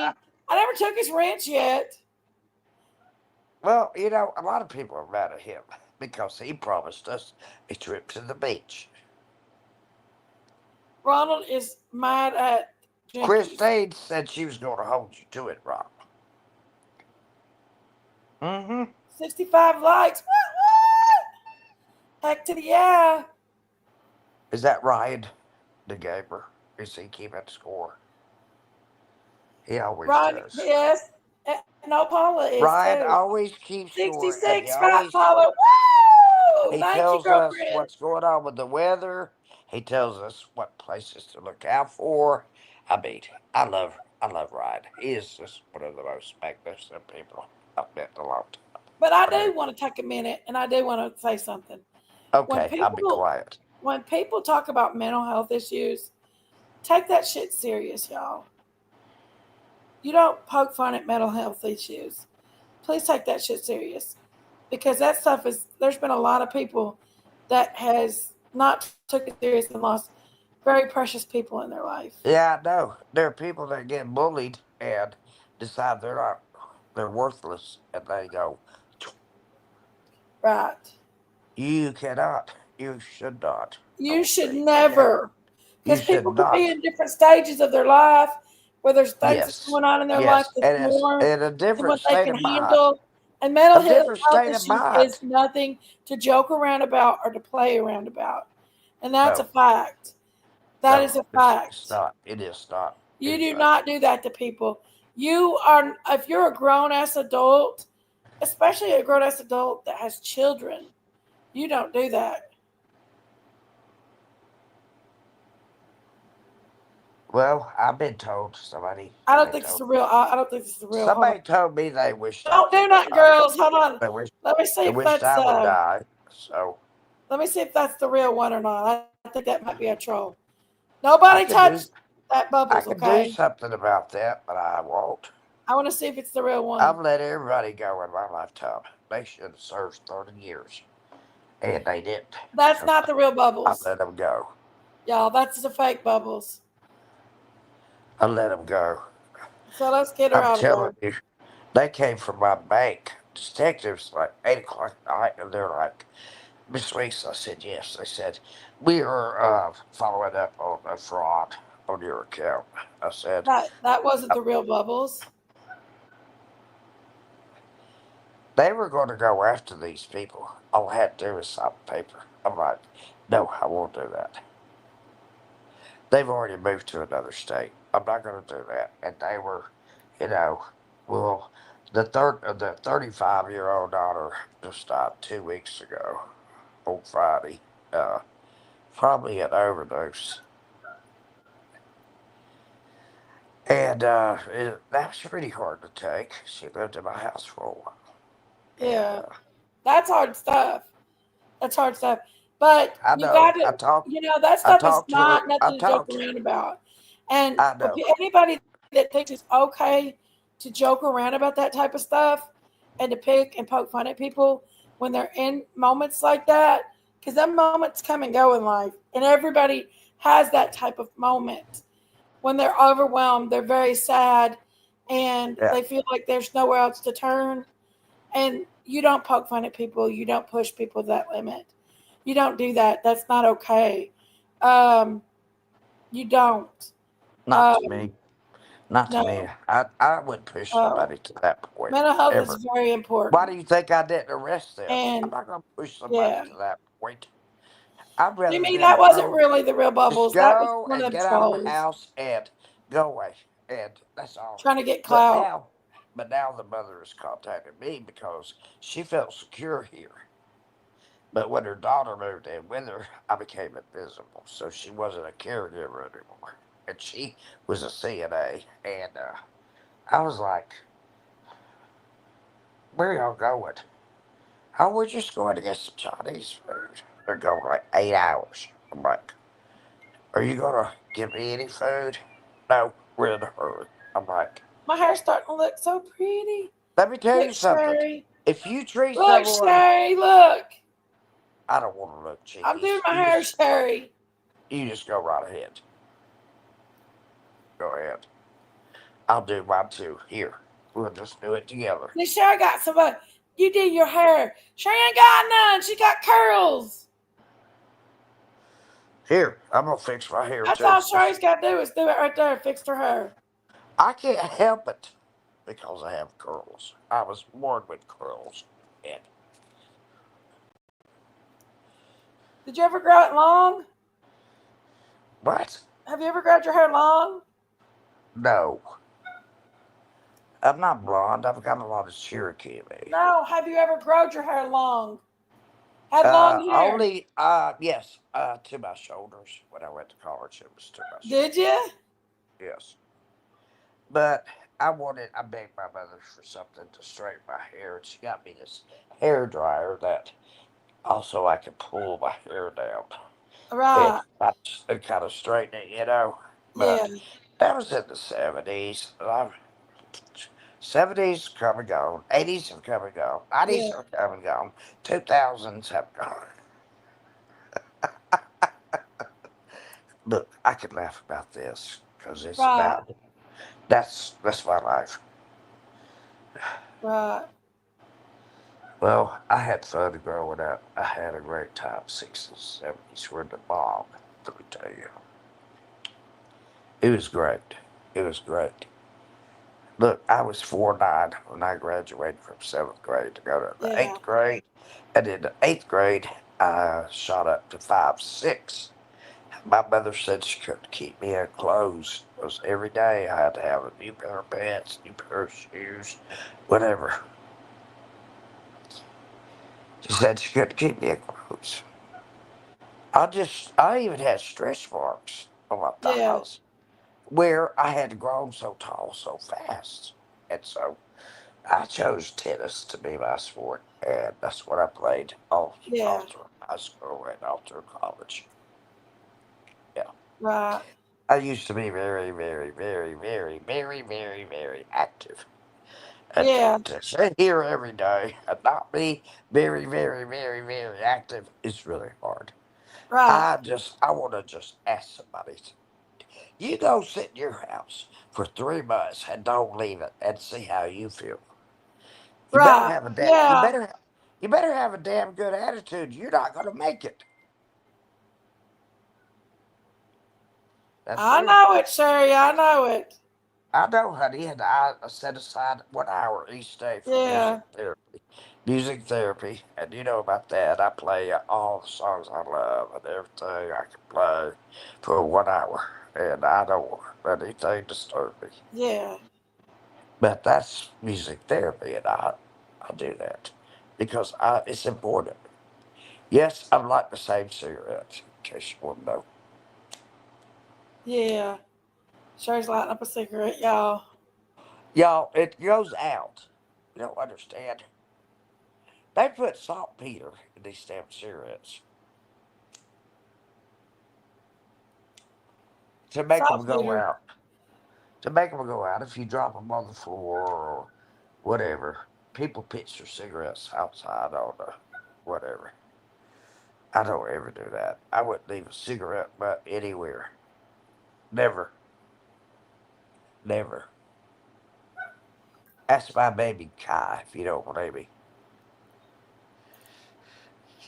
I never took his wrench yet. Well, you know, a lot of people are mad at him because he promised us a trip to the beach. Ronald is mad at Jinkies. Christine said she was going to hold you to it, Rob. Mm-hmm. 65 likes. What? Heck to the yeah. Is that Ryan, the gamer? Is he keeping score? He always Ron, does. yes. And Paula is Ryan too. always keeps score, and 66 Fat Paula. Woo! he Thank you, tells us girlfriend. what's going on with the weather. He tells us what places to look out for. I mean, I love Ryan. He is just one of the most magnificent people I've met in a long time. But I I do mean, want to take a minute and I do want to say something. When okay, I'll be people quiet. when people talk about mental health issues, take that shit serious, y'all. You don't poke fun at mental health issues. Please take that shit serious. Because that stuff is there's been a lot of people that has not took it serious and lost very precious people in their life. Yeah, I know. There are people that get bullied and decide they're worthless, and they go, Right. "You cannot, you should not." I You will should say it again. never, You because should people could be not. in different stages of their life where there's things that's Yes, going on in their life yes, that's and it's more in a than different what they state can of mind. handle. And mental A health different state of issues is mind. nothing to joke around about or to play around about. And that's a No, fact. That no, is a it's fact. not. It is not. You do Anything. not do that to people. You are, if you're a grown ass adult, especially a grown ass adult that has children, you don't do that. Well, I've been told I don't think it's the real. I don't think it's the real. Hold on. somebody told me they wished I Don't was do gonna nothing, die. girls. Hold on. They wish Let me see they if wished that's I would die. So let me see if that's the real one or not. I think that might be a troll. Nobody I could touch do that I bubbles, could do okay? something about that, but I won't. I want to see if it's the real one. I've let everybody go in my lifetime. They should have served 30 years, and they didn't That's because not the real I bubbles. let them go. Y'all, that's the fake bubbles. I let them go. So let's get her I'm out of telling there. you, they came from my bank. Detectives like 8 o'clock at night, and they're like, Miss Weeks. I said yes. They said we are following up on a fraud on your account. I said That wasn't the real bubbles. they were going to go after these people. All I had to do was sign the paper. I'm like, no, I won't do that. They've already moved to another state. I'm not going to do that. And they were, you know, well, the 35-year-old daughter just died 2 weeks ago on Friday. Uh, Probably an overdose. And that was pretty hard to take. She lived in my house for a while. And Yeah, that's hard stuff. That's hard stuff. But I you got know, to, that I stuff is talked to her. not I nothing to joke talked, around about. And I know. anybody that thinks it's okay to joke around about that type of stuff and to pick and poke fun at people when they're in moments like that, because them moments come and go in life, and everybody has that type of moment when they're overwhelmed, they're very sad, and Yeah, they feel like there's nowhere else to turn. And you don't poke fun at people. You don't push people to that limit. You don't do that. That's not okay. Um, you don't. not to Um, me. Not to me. no. I wouldn't push Oh, somebody to that point mental health is ever. very Why important. do you think I didn't arrest them? I'm And not going to push somebody yeah, to that point. I'd rather Jimmy, them that wasn't go, really the real just bubbles. That was go one of and them get out of my trolls house and go away. And that's all. trying to get But clout. now, but now the mother has contacted me because she felt secure here. But when her daughter moved in with her, I became invisible. So she wasn't a caregiver anymore. And she was a CNA. And I was like, where y'all going? Oh, we're just going to get some Chinese food. They're going like 8 hours. I'm like, are you going to give me any food? No, we're in a hurry. I'm like, My hair's starting to look so pretty. let me tell Look, you something. Sherry. If you treat Look, someone, Sherry. Look. I don't want to look I'm cheeky. doing my hair, Sherry. You just go right ahead. Go ahead. I'll do mine too. Here, we'll just do it together. See, Sherry got some. You did your hair. Sherry ain't got none. She got curls. Here, I'm gonna fix my hair That's too. all Sherry's got to do is do it right there. Fixed her hair. I can't help it because I have curls. I was born with curls. And Did you ever grow it long? what? Have you ever growed your hair long? No, I'm not blonde. I've got a lot of Cherokee in me. No. Have you ever growed your hair long? Had long hair? Only, yes, to my shoulders. When I went to college, it was to my Did shoulders. you? Yes. But I begged my mother for something to straighten my hair, and she got me this hair dryer that also I can pull my hair down and Right. kind of straighten it. Yeah. But that was in the 70s. 70s come and gone, 80s have come and gone, 90s Yeah. have come and gone, 2000s have gone. Look, I can laugh about this because it's Right. about that's my life. Right. Well, I had fun growing up. I had a great time. 60s, 70s were the bomb. Let me tell you, it was great. It was great. Look, I was 4'9" when I graduated from seventh grade to go to the Yeah. eighth grade, and in the eighth grade, I shot up to 5'6". My mother said she couldn't keep me in clothes because every day I had to have a new pair of pants, new pair of shoes, whatever. She said she couldn't keep me in clothes. I even had stretch marks on my Yeah. thighs where I had grown so tall so fast. And so I chose tennis to be my sport, and that's what I played all Yeah. through high school and all through college. Yeah. Right. I used to be very, very, very, very, very, very, very active. And Yeah. to sit here every day and not be very, very, very, very active is really hard. Right. I want to just ask somebody. You go sit in your house for 3 months and don't leave it and see how you feel. You better Right. have a Yeah. you better have a damn good attitude. You're not going to make it. That's I real. know it, Sherry. I know it. I know, honey, and I set aside 1 hour each day for music Yeah. therapy. Music therapy, and you know about that. I play all the songs I love and everything I can play for 1 hour, and I don't let anything disturb me. Yeah. But that's music therapy, and I do that because it's important. Yes, I'm like the same cigarettes, in case you want to know. Yeah. Sherry's lighting up a cigarette, y'all. Y'all, it goes out. You don't understand. They put saltpeter in these damn cigarettes to make them go Saltpeter. out. To make them go out, if you drop them on the floor or whatever, people pitch their cigarettes outside on the whatever. I don't ever do that. I wouldn't leave a cigarette butt anywhere. Never. Never. Ask my baby Kai if you don't believe me.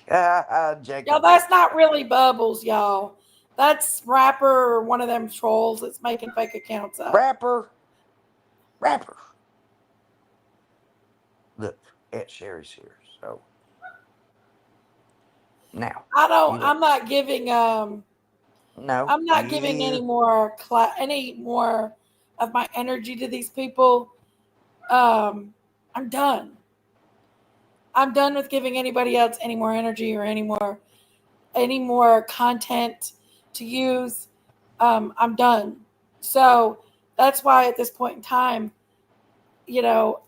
Y'all, Jacob that's thinks not really Bubbles, y'all. That's Rapper or one of them trolls that's making fake accounts up. rapper, rapper. Look, Aunt Sherry's here, so now I don't. you don't. No, I'm not giving you. any more of my energy to these people. Um, I'm done. I'm done with giving anybody else any more energy or any more content to use. I'm done. So that's why at this point in time, you know,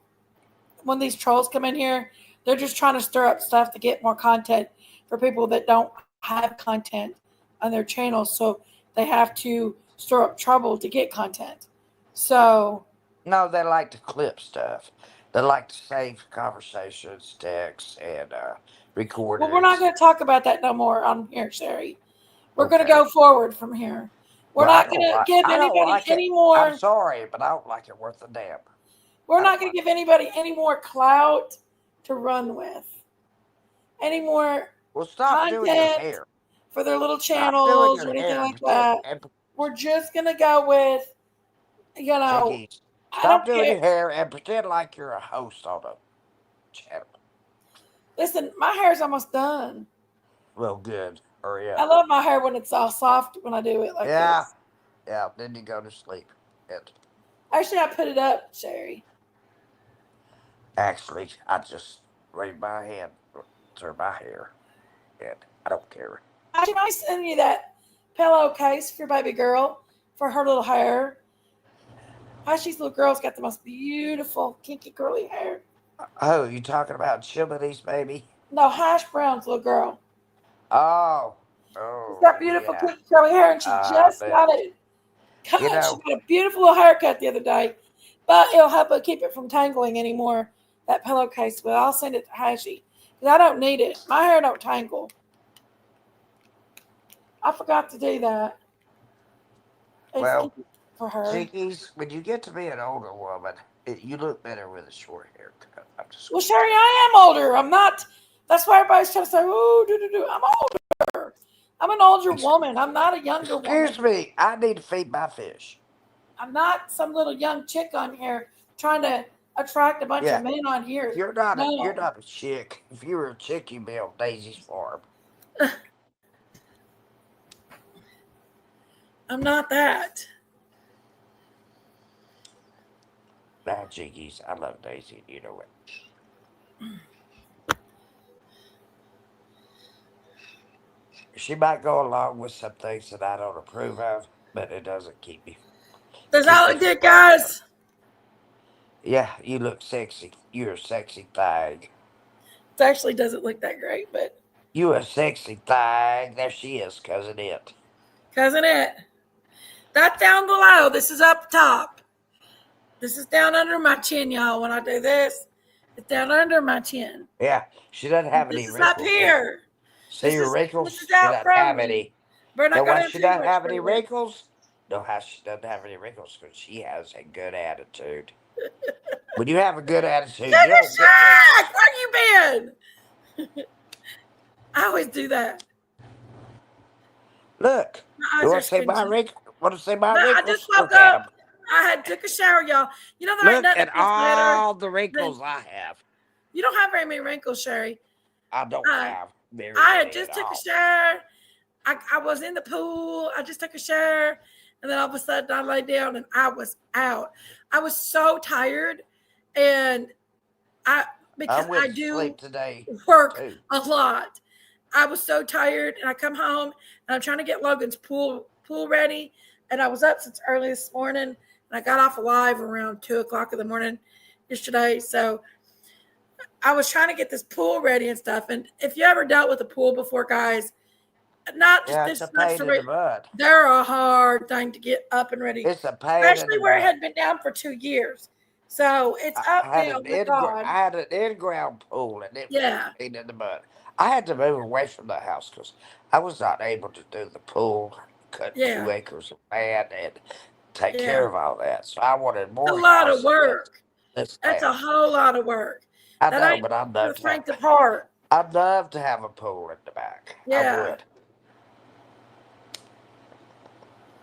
when these trolls come in here, they're just trying to stir up stuff to get more content for people that don't have content on their channels. So they have to stir up trouble to get content. So, No, they like to clip stuff. They like to save conversations, texts, and well, we're not recordings. going to talk about that no more on here, Sherry. We're going to Okay. go forward from here. We're Well, not going to give I don't anybody like it. any I'm more. sorry, but I don't like it worth a damn. We're I not don't going like to give anybody any more clout to run with, any more Well, stop doing your content hair. for their little Stop doing channels or your anything hair and like pretend. that. We're just going to go with, you know, Jiggies, I stop don't doing care. your hair and pretend like you're a host on a channel. Listen, my hair's almost done. Well, good. Hurry I up. love my hair when it's all soft when I do it like Yeah, this. yeah. Then you go to sleep. And Actually, I put it up, Sherry. actually, I just raise my hand through my hair, and I don't care. Actually, I send you that pillowcase for your baby girl for her little hair. Ashley's little girl's got the most beautiful, kinky, curly hair. Oh, you talking about chimneys, baby? No, Hash Brown's little girl. Oh, She's oh got beautiful, yeah. kinky, curly hair, and she I just got bet. it You cut. She know, got a beautiful little haircut the other day, but it'll help her keep it from tangling anymore. That pillowcase, but I'll send it to Hashy because I don't need it. My hair don't tangle. I forgot to do that. It's well, keep it for her. Jinkies, when you get to be an older woman, you look better with a short haircut. I'm just Well, gonna Sherry, tell you. I am older. I'm not. That's why everybody's trying to say, "Oh, do do do." I'm older. I'm an older woman. I'm not a younger Excuse woman. me, I need to feed my fish. I'm not some little young chick on here trying to attract a bunch of Yeah, men on here. you're No, not a chick. If you were a chick, you'd be on Daisy's farm. I'm not that. Nah, Jinkies, I love Daisy. You know it. She might go along with some things that I don't approve of, but it doesn't Does keep that me look from good, loving her. guys? Yeah, you look sexy. You're a sexy thing. It actually doesn't look that great, but You a sexy thing. There she is, cousin it. cousin it. That's down below. This is up top. This is down under my chin, y'all. When I do this, it's down under my chin. Yeah, she doesn't have any This is up wrinkles either. here. See This your is wrinkles? this is She out doesn't from have me. any. Better Know not go why down she too doesn't much have any further. wrinkles? Know how she doesn't have any wrinkles? Because she has a good attitude. When you have a good attitude, you Sugar don't get Shack, wrinkles. where you been? I always do that. Look, My you eyes are want to say my squinching. wrinkles? Want to see my But I just wrinkles? woke Look at up. them. I had took a shower, y'all. You know there ain't Look nothing at that feels better all the than wrinkles I have. you don't have very many wrinkles, Sherry. I don't Uh, have very I had many at just took a all. shower. I was in the pool. I just took a shower. And then all of a sudden I lay down and I was out. I was so tired. And I I because went I to do sleep today, work too. a lot. I was so tired and I come home and I'm trying to get Logan's pool ready. And I was up since early this morning and I got off alive around 2 o'clock in the morning yesterday. So I was trying to get this pool ready and stuff. And if you ever dealt with a pool before, guys, not just Yeah, it's a this much pain for in me. the butt. They're a hard thing to get up and ready, It's a pain in especially the where it butt. had been down for 2 years. So it's up now, thank God. I had an in-ground pool, and it was Yeah, a pain in the butt. I had to move away from the house because I was not able to do the pool, cut yeah, 2 acres of land, and take yeah. care of all that. So I wanted It's a more lot of house in work. this That's a town. whole lot of work. I That know, ain't but for the faint of heart. I'd love to have a pool in the back. I Yeah, would.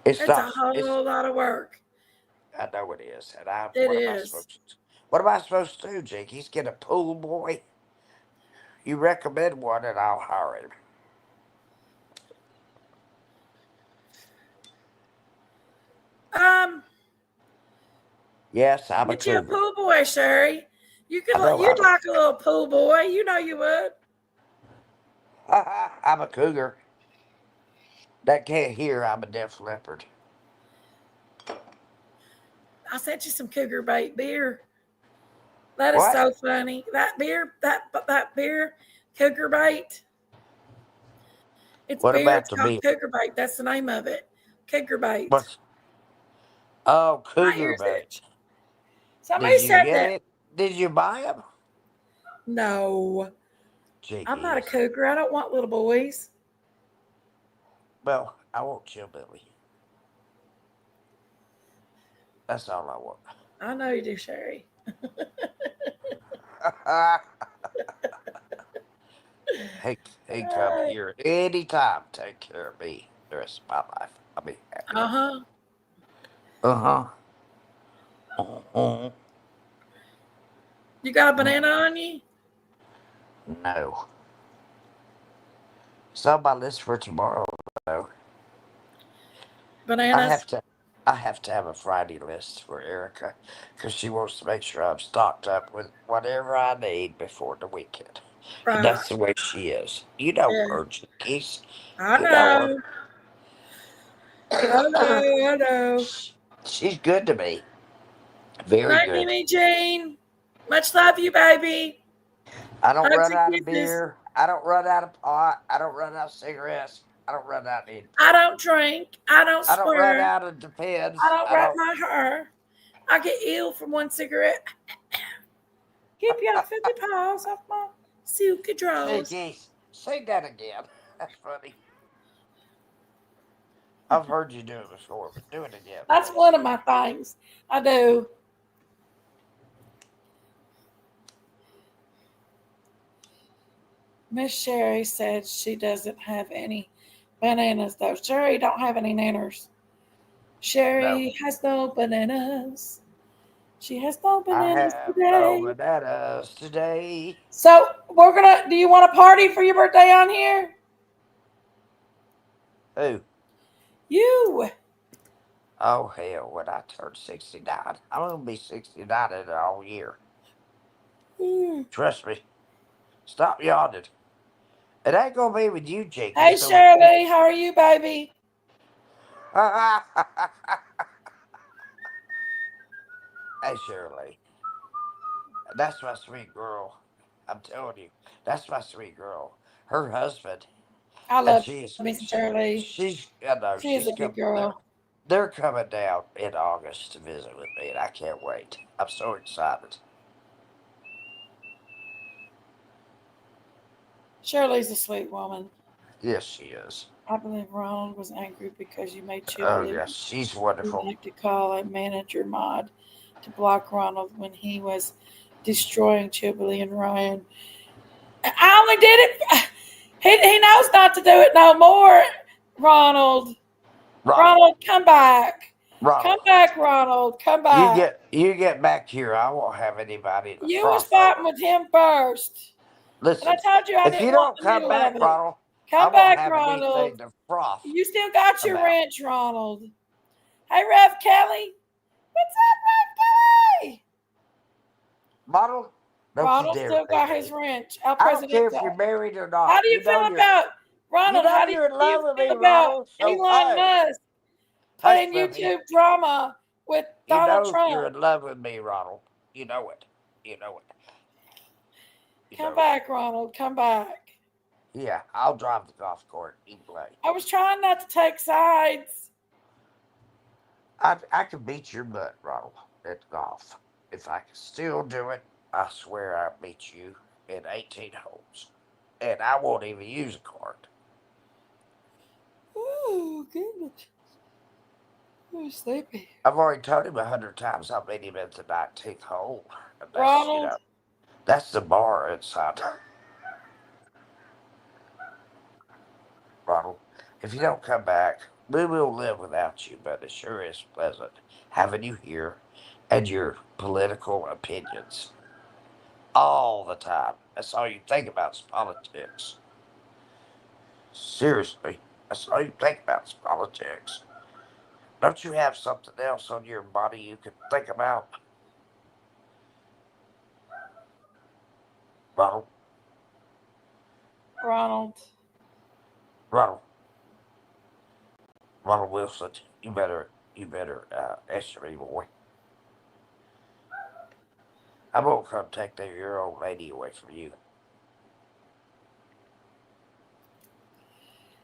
It's it's a not. It's. whole lot of work. I know it is. And I. It What am I is. supposed to? What am I supposed to do, Jinkies? Get a pool boy? You recommend one, and I'll hire him. Um, Yes, I'm a get you a cougar. pool boy, Sherry. You could, I know you'd I'm like a little pool boy. You know you would. I'm a cougar. That can't hear. I'm a deaf leopard. I sent you some cougar bait beer. That is What? so funny. That beer, cougar bait. It's What beer. about It's the called beer? cougar bait. That's the name of it. Cougar bait. What's oh My cougar ears bait? itch. Did Somebody you said get that. it? Did you buy them? No, I'm not a Jinkies. cougar. I don't want little boys. Well, I want chillbilly. That's all I want. I know you do, Sherry. he he come Uh here anytime. Take care of me the rest of my life. I'll be happy. huh. Uh huh. Uh-huh. You got a banana Uh-uh. on you? No. It's on my list for tomorrow, though. I Bananas? have to. I have to have a Friday list for Erica because she wants to make sure I'm stocked up with whatever I need before the weekend. And Right. that's the way she is. You know Yeah. her, Jinkies. I You know know. I her. know. I know. She's good to me. Very Night, good. Mimi Jane. Much love you, baby. I don't Hugs run and out of kisses. beer. I don't run out of pot. I don't run out of cigarettes. I don't run out of I anything. don't drink. I don't I don't run swear. out of I depends. don't I wrap don't. my hair. I get ill from one cigarette. Keep your filthy paws off my silky drawers. Jinkies, say that again. That's funny. I've heard you do it before, but do it again, That's one please. of my things. I do. Miss Sherry said she doesn't have any bananas though. Sherry don't have any nanners. No, Sherry has no bananas. She has no I bananas have no today. bananas today. So we're gonna. Do you want a party for your birthday on here? Who? You. Oh, hell, when I turn 69. I'm going to be 69 in all year. Hmm. Trust me. Stop yawning. It ain't going to be with you, Jakey, Hey so. Shirley, how are you, baby? Hey, Shirley. That's my sweet girl. I'm telling you. That's my sweet girl. Her husband. I And love me some Shirley. I know, She is a she's good coming. girl. They're coming down in August to visit with me, and I can't wait. I'm so excited. Shirley's a sweet woman. Yes, she is. I believe Ronald was angry because you made Chip Oh, leave. yes, she's You'd wonderful. like to call a manager mod to block Ronald when he was destroying Chibley and Ryan. I only did it. He knows not to do it no more. Ronald, Ronald, Ronald, come back. Come Ronald, back, Ronald. Come back. you get back here. I won't have anybody to You was froth fighting over. with him first. And I Listen, told you I if didn't you want don't the come middle of back, it. Ronald, I Come won't back, have Ronald. anything to froth You still got your about. wrench, Ronald. Hey, Rev Kelly. What's up, Rev Kelly? Ronald, don't you Ronald dare still leave got his me. wrench. El I don't care if Presidente. you're married or How not. do you feel about Ronald? How do You're in you love with feel me, about Ronald. So Elon hush, Musk hush, putting puppy. YouTube drama with You Donald know you're Trump? in love with me, Ronald. You know it. You know it. You Come know it. back, Ronald. Come back. Yeah, I'll drive the golf cart. You play. I was trying not to take sides. I can beat your butt, Ronald, at golf. If I can still do it, I swear I'll beat you in 18 holes. And I won't even use a cart. Oh, goodness. I'm sleepy. I've already told him 100 times I beat him at the 19th hole. And that's, Ronald, that's the bar inside. Ronald, if you don't come back, we will live without you, but it sure is pleasant having you here and your political opinions all the time. That's all you think about is politics. Seriously, that's all you think about is politics. Don't you have something else on your body you can think about? Ronald, Ronald. Ronald, Ronald Wilson, you better answer me, boy. I'm gonna come take your old lady away from you.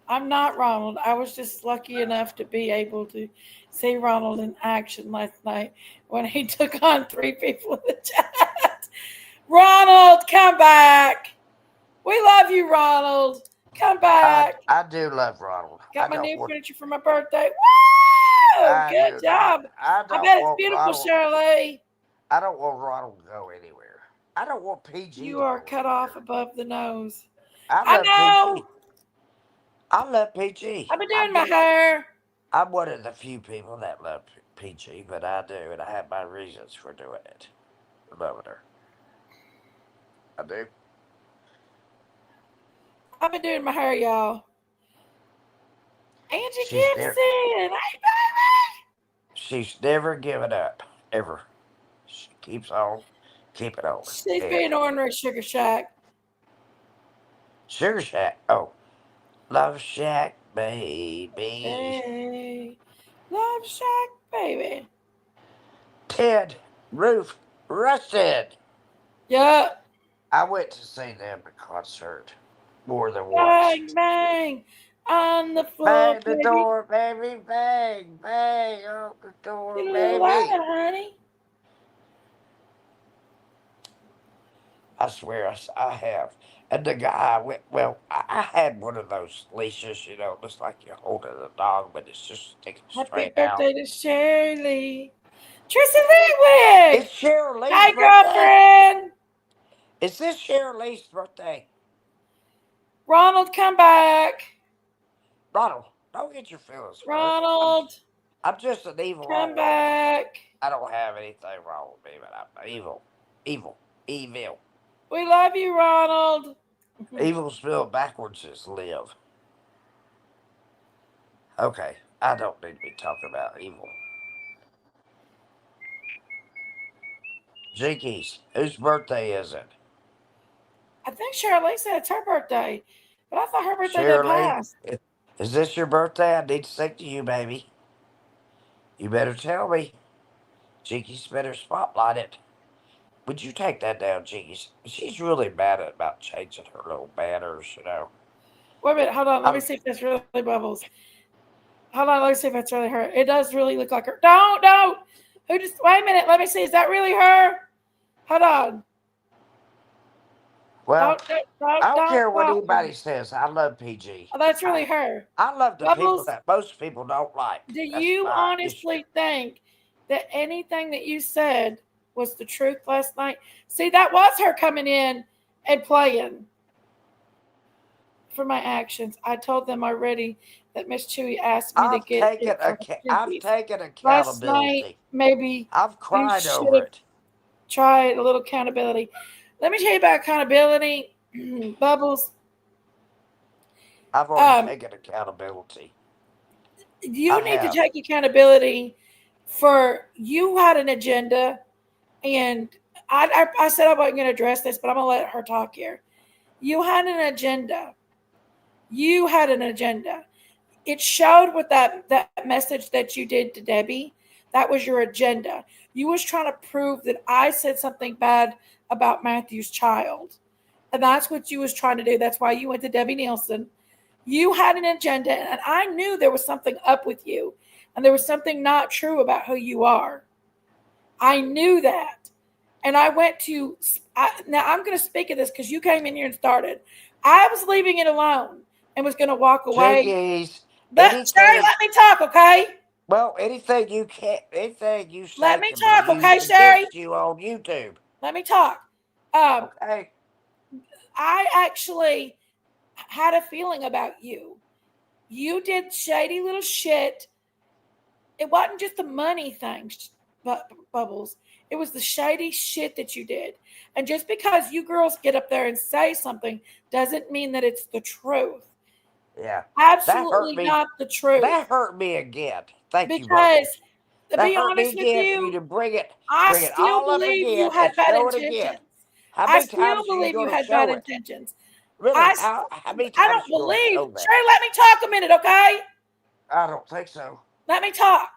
I'm not Ronald. I was just lucky enough to be able to see Ronald in action last night when he took on three people in the chat. Ronald, come back. We love you, Ronald. Come back. I do love Ronald. I Got my don't new want furniture for my birthday. Woo! I Good do not. job. I I don't bet it's want beautiful, Ronald. Shirley. I don't want Ronald to go anywhere. I don't want PG You to are go cut off anywhere. above the nose. I I love PG. know. I love PG. I've been doing my hair. I'm one of the few people that love PG, but I do, and I have my reasons for doing it. Loving her. I do. I've been doing my hair, y'all. Angie She's never, Gibson. Hey, baby. she's never given up ever. She keeps on keeping on. She's And being ornery, Sugar Shack. Sugar Shack. Oh, Love Shack, baby. Hey, Love Shack, baby. Ted, Roof, Rusted. Yeah. I went to see them in concert more than once. Bang, bang. On the floor, Bang the baby. door, baby. Bang, bang on the door, Get a little baby. louder, honey. I swear I have. And the guy went, well, I had one of those leashes, just like you're holding a dog, but it's just sticking Happy straight out. birthday to Shirley. Trisha Leewig. It's Cheryl Lee's Hi, birthday. girlfriend. Is this Cheryl Lee's birthday? Ronald, come back. Ronald, don't get your feelings hurt. Ronald, I'm just an evil come old man. back. I don't have anything wrong with me, but I'm evil. Evil. Evil. We love you, Ronald. Evil spelled backwards is live. Okay, I don't need to be talking about evil. Jinkies, whose birthday is it? I think Shirley said it's her birthday, but I thought her birthday did Shirley, pass. is this your birthday? I need to sing to you, baby. You better tell me. Jinkies better spotlight it. Would you take that down, Jinkies? She's really mad about changing her little banners. Wait a minute, hold on. Let me I'm, see if that's really Bubbles. Hold on, let me see if that's really her. It does really look like her. Don't. Who just? Wait a minute. Let me see. Is that really her? Hold on. Well, I don't Don't care what fault me. anybody says. I love PG. Oh, that's really her. I love the people Bubbles, that most people don't like. do That's you my issue. honestly think that anything that you said was the truth last night? See, that was her coming in and playing for my actions. I told them already that Miss Chewy asked me to get it for her I've jinkies. taken Last night, accountability. maybe I've you cried should over have it. tried a little accountability. Let me tell you about accountability, Bubbles. I've already Um, taken accountability. I you need to have. take accountability for you had an agenda, and I said I wasn't going to address this, but I'm going to let her talk here. You had an agenda. You had an agenda. It showed with that message that you did to Debbie. That was your agenda. You was trying to prove that I said something bad about Matthew's child, and that's what you was trying to do. That's why you went to Debbie Nielsen. You had an agenda, and I knew there was something up with you, and there was something not true about who you are. I knew that, and I went to. Now I'm going to speak of this because you came in here and started. I was leaving it alone and was going to walk away. Jinkies, Sherry, anything, let me talk, okay? well, anything you Let say me can be talk, okay, used Sherry? against you on YouTube. Let me talk. Um, Okay? I actually had a feeling about you. You did shady little shit. It wasn't just the money thing, Bubbles. It was the shady shit that you did. And just because you girls get up there and say something doesn't mean that it's the truth. Yeah. That hurt Absolutely me. not the truth. That hurt me again. Thank you, Because Bubbles. to That be hurt me honest with again for you you, to I bring it still all up believe you again had and bad show it again. intentions. How I many still times are you believe you going to had bad show it? intentions. Really? How many I times don't are you going to believe. show that? Sherry, let me talk a minute, okay? I don't think so. Let me talk.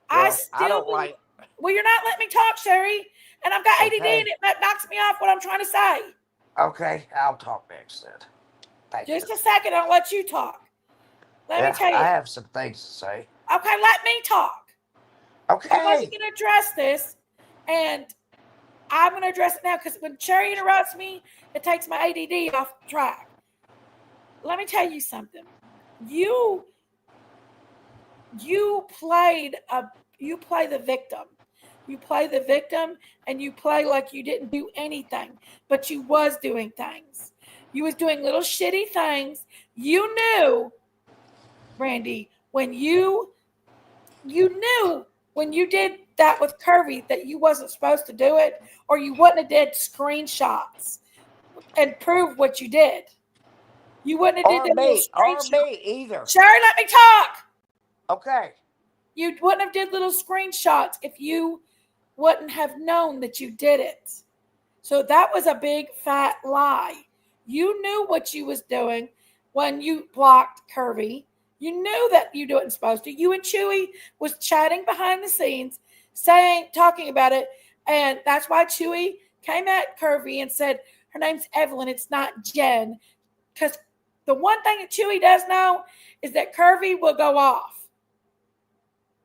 I Well, I still don't believe. like. Well, you're not letting me talk, Sherry. And I've got ADD and Okay. it knocks me off what I'm trying to say. Okay. I'll talk next then. Thank you. Just a second, I'll let you talk. Let me Yeah, tell I you. have some things to say. Okay, let me talk. I wasn't Okay. going to address this, and I'm going to address it now because when Sherry interrupts me, it takes my ADD off track. Let me tell you something. You you played a you play the victim. You play the victim and you play like you didn't do anything, but you was doing things. You was doing little shitty things. You knew, Brandy, you knew when you did that with Curvy that you wasn't supposed to do it, or you wouldn't have did screenshots and prove what you did. You wouldn't have did that little Or screenshot. me either. Sherry, let me talk. Okay. You wouldn't have did little screenshots if you wouldn't have known that you did it. So that was a big fat lie. You knew what you was doing when you blocked Curvy. You knew that you wasn't supposed to. You and Chewy was chatting behind the scenes, talking about it, and that's why Chewy came at Curvy and said her name's Evelyn. It's not Jen, because the one thing that Chewy does know is that Curvy will go off.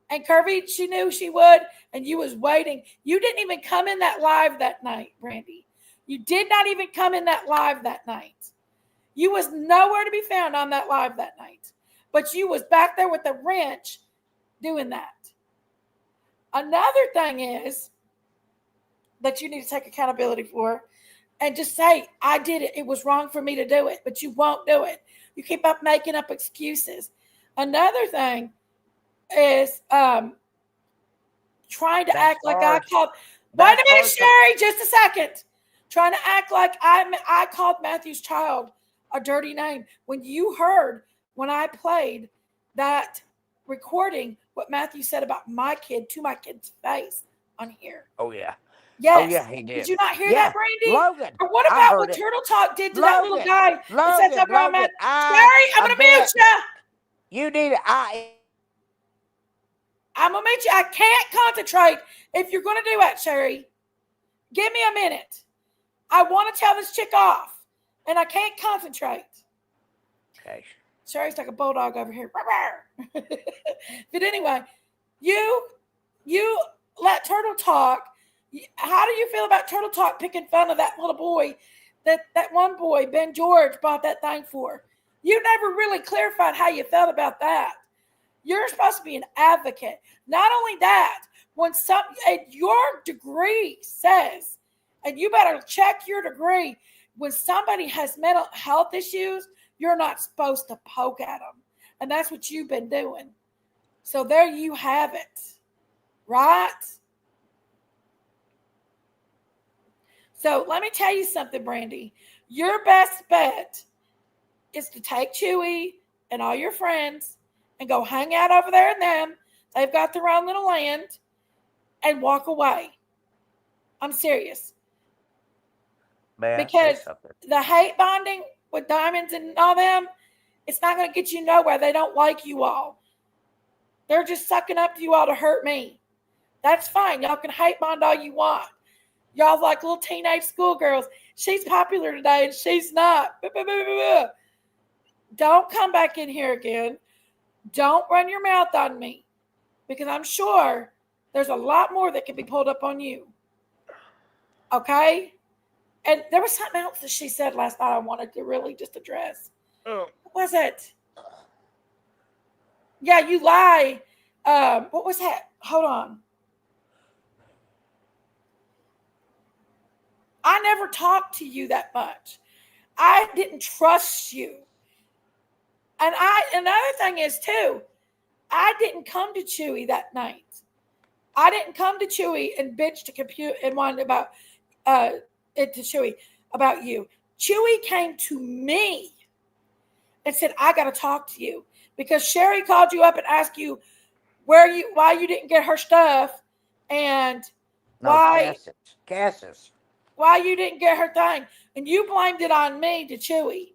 And Curvy, she knew she would, and you was waiting. You didn't even come in that live that night, Brandy. You did not even come in that live that night. You was nowhere to be found on that live that night. But you was back there with the wrench doing that. Another thing is that you need to take accountability for and just say, I did it. It was wrong for me to do it, but you won't do it. You keep up making up excuses. Another thing is trying to That's act like I hard. called. Wait That's a minute, hard to. Sherry, just a second. Trying to act like I called Matthew's child a dirty name when you heard when I played that recording what Matthew said about my kid to my kid's face on here. Oh, yeah. Oh, Yes. yeah, he Did did. you not hear that, Yeah. Brandy? Logan. Or what I about heard what it. Turtle Talk did to that little Logan. guy that said something about Logan. Matt? Sherry, I'm I gonna mute bet you. you need it. I'm gonna mute you. I can't concentrate if you're gonna do that, Sherry. Give me a minute. I want to tell this chick off, and I can't concentrate. Okay. Sherry's like a bulldog over here. But anyway, you let Turtle talk How do you feel about Turtle Talk picking fun of that little boy, that one boy, Ben George, bought that thing for? You never really clarified how you felt about that. You're supposed to be an advocate. Not only that, when your degree says, and you better check your degree, when somebody has mental health issues, you're not supposed to poke at them. And that's what you've been doing. So there you have it. Right? So let me tell you something, Brandy. Your best bet is to take Chewy and all your friends and go hang out over there in them. They've got their own little land, and walk away. I'm serious. May I say Because something? the hate bonding with Diamonds and all them, it's not going to get you nowhere. They don't like you all. They're just sucking up to you all to hurt me. That's fine. Y'all can hate bond all you want. Y'all like little teenage schoolgirls. She's popular today and she's not. Don't come back in here again. Don't run your mouth on me, because I'm sure there's a lot more that can be pulled up on you. Okay? And there was something else that she said last night I wanted to really just address. What was it? Yeah, you lie. What was that? Hold on. I never talked to you that much. I didn't trust you. And another thing is too, I didn't come to Chewy that night. I didn't come to Chewy and bitch to compute and wanted about it to Chewy about you. Chewy came to me and said, I gotta talk to you. Because Sherry called you up and asked you why you didn't get her stuff, and Cassis. Why you didn't get her thing. And you blamed it on me to Chewy.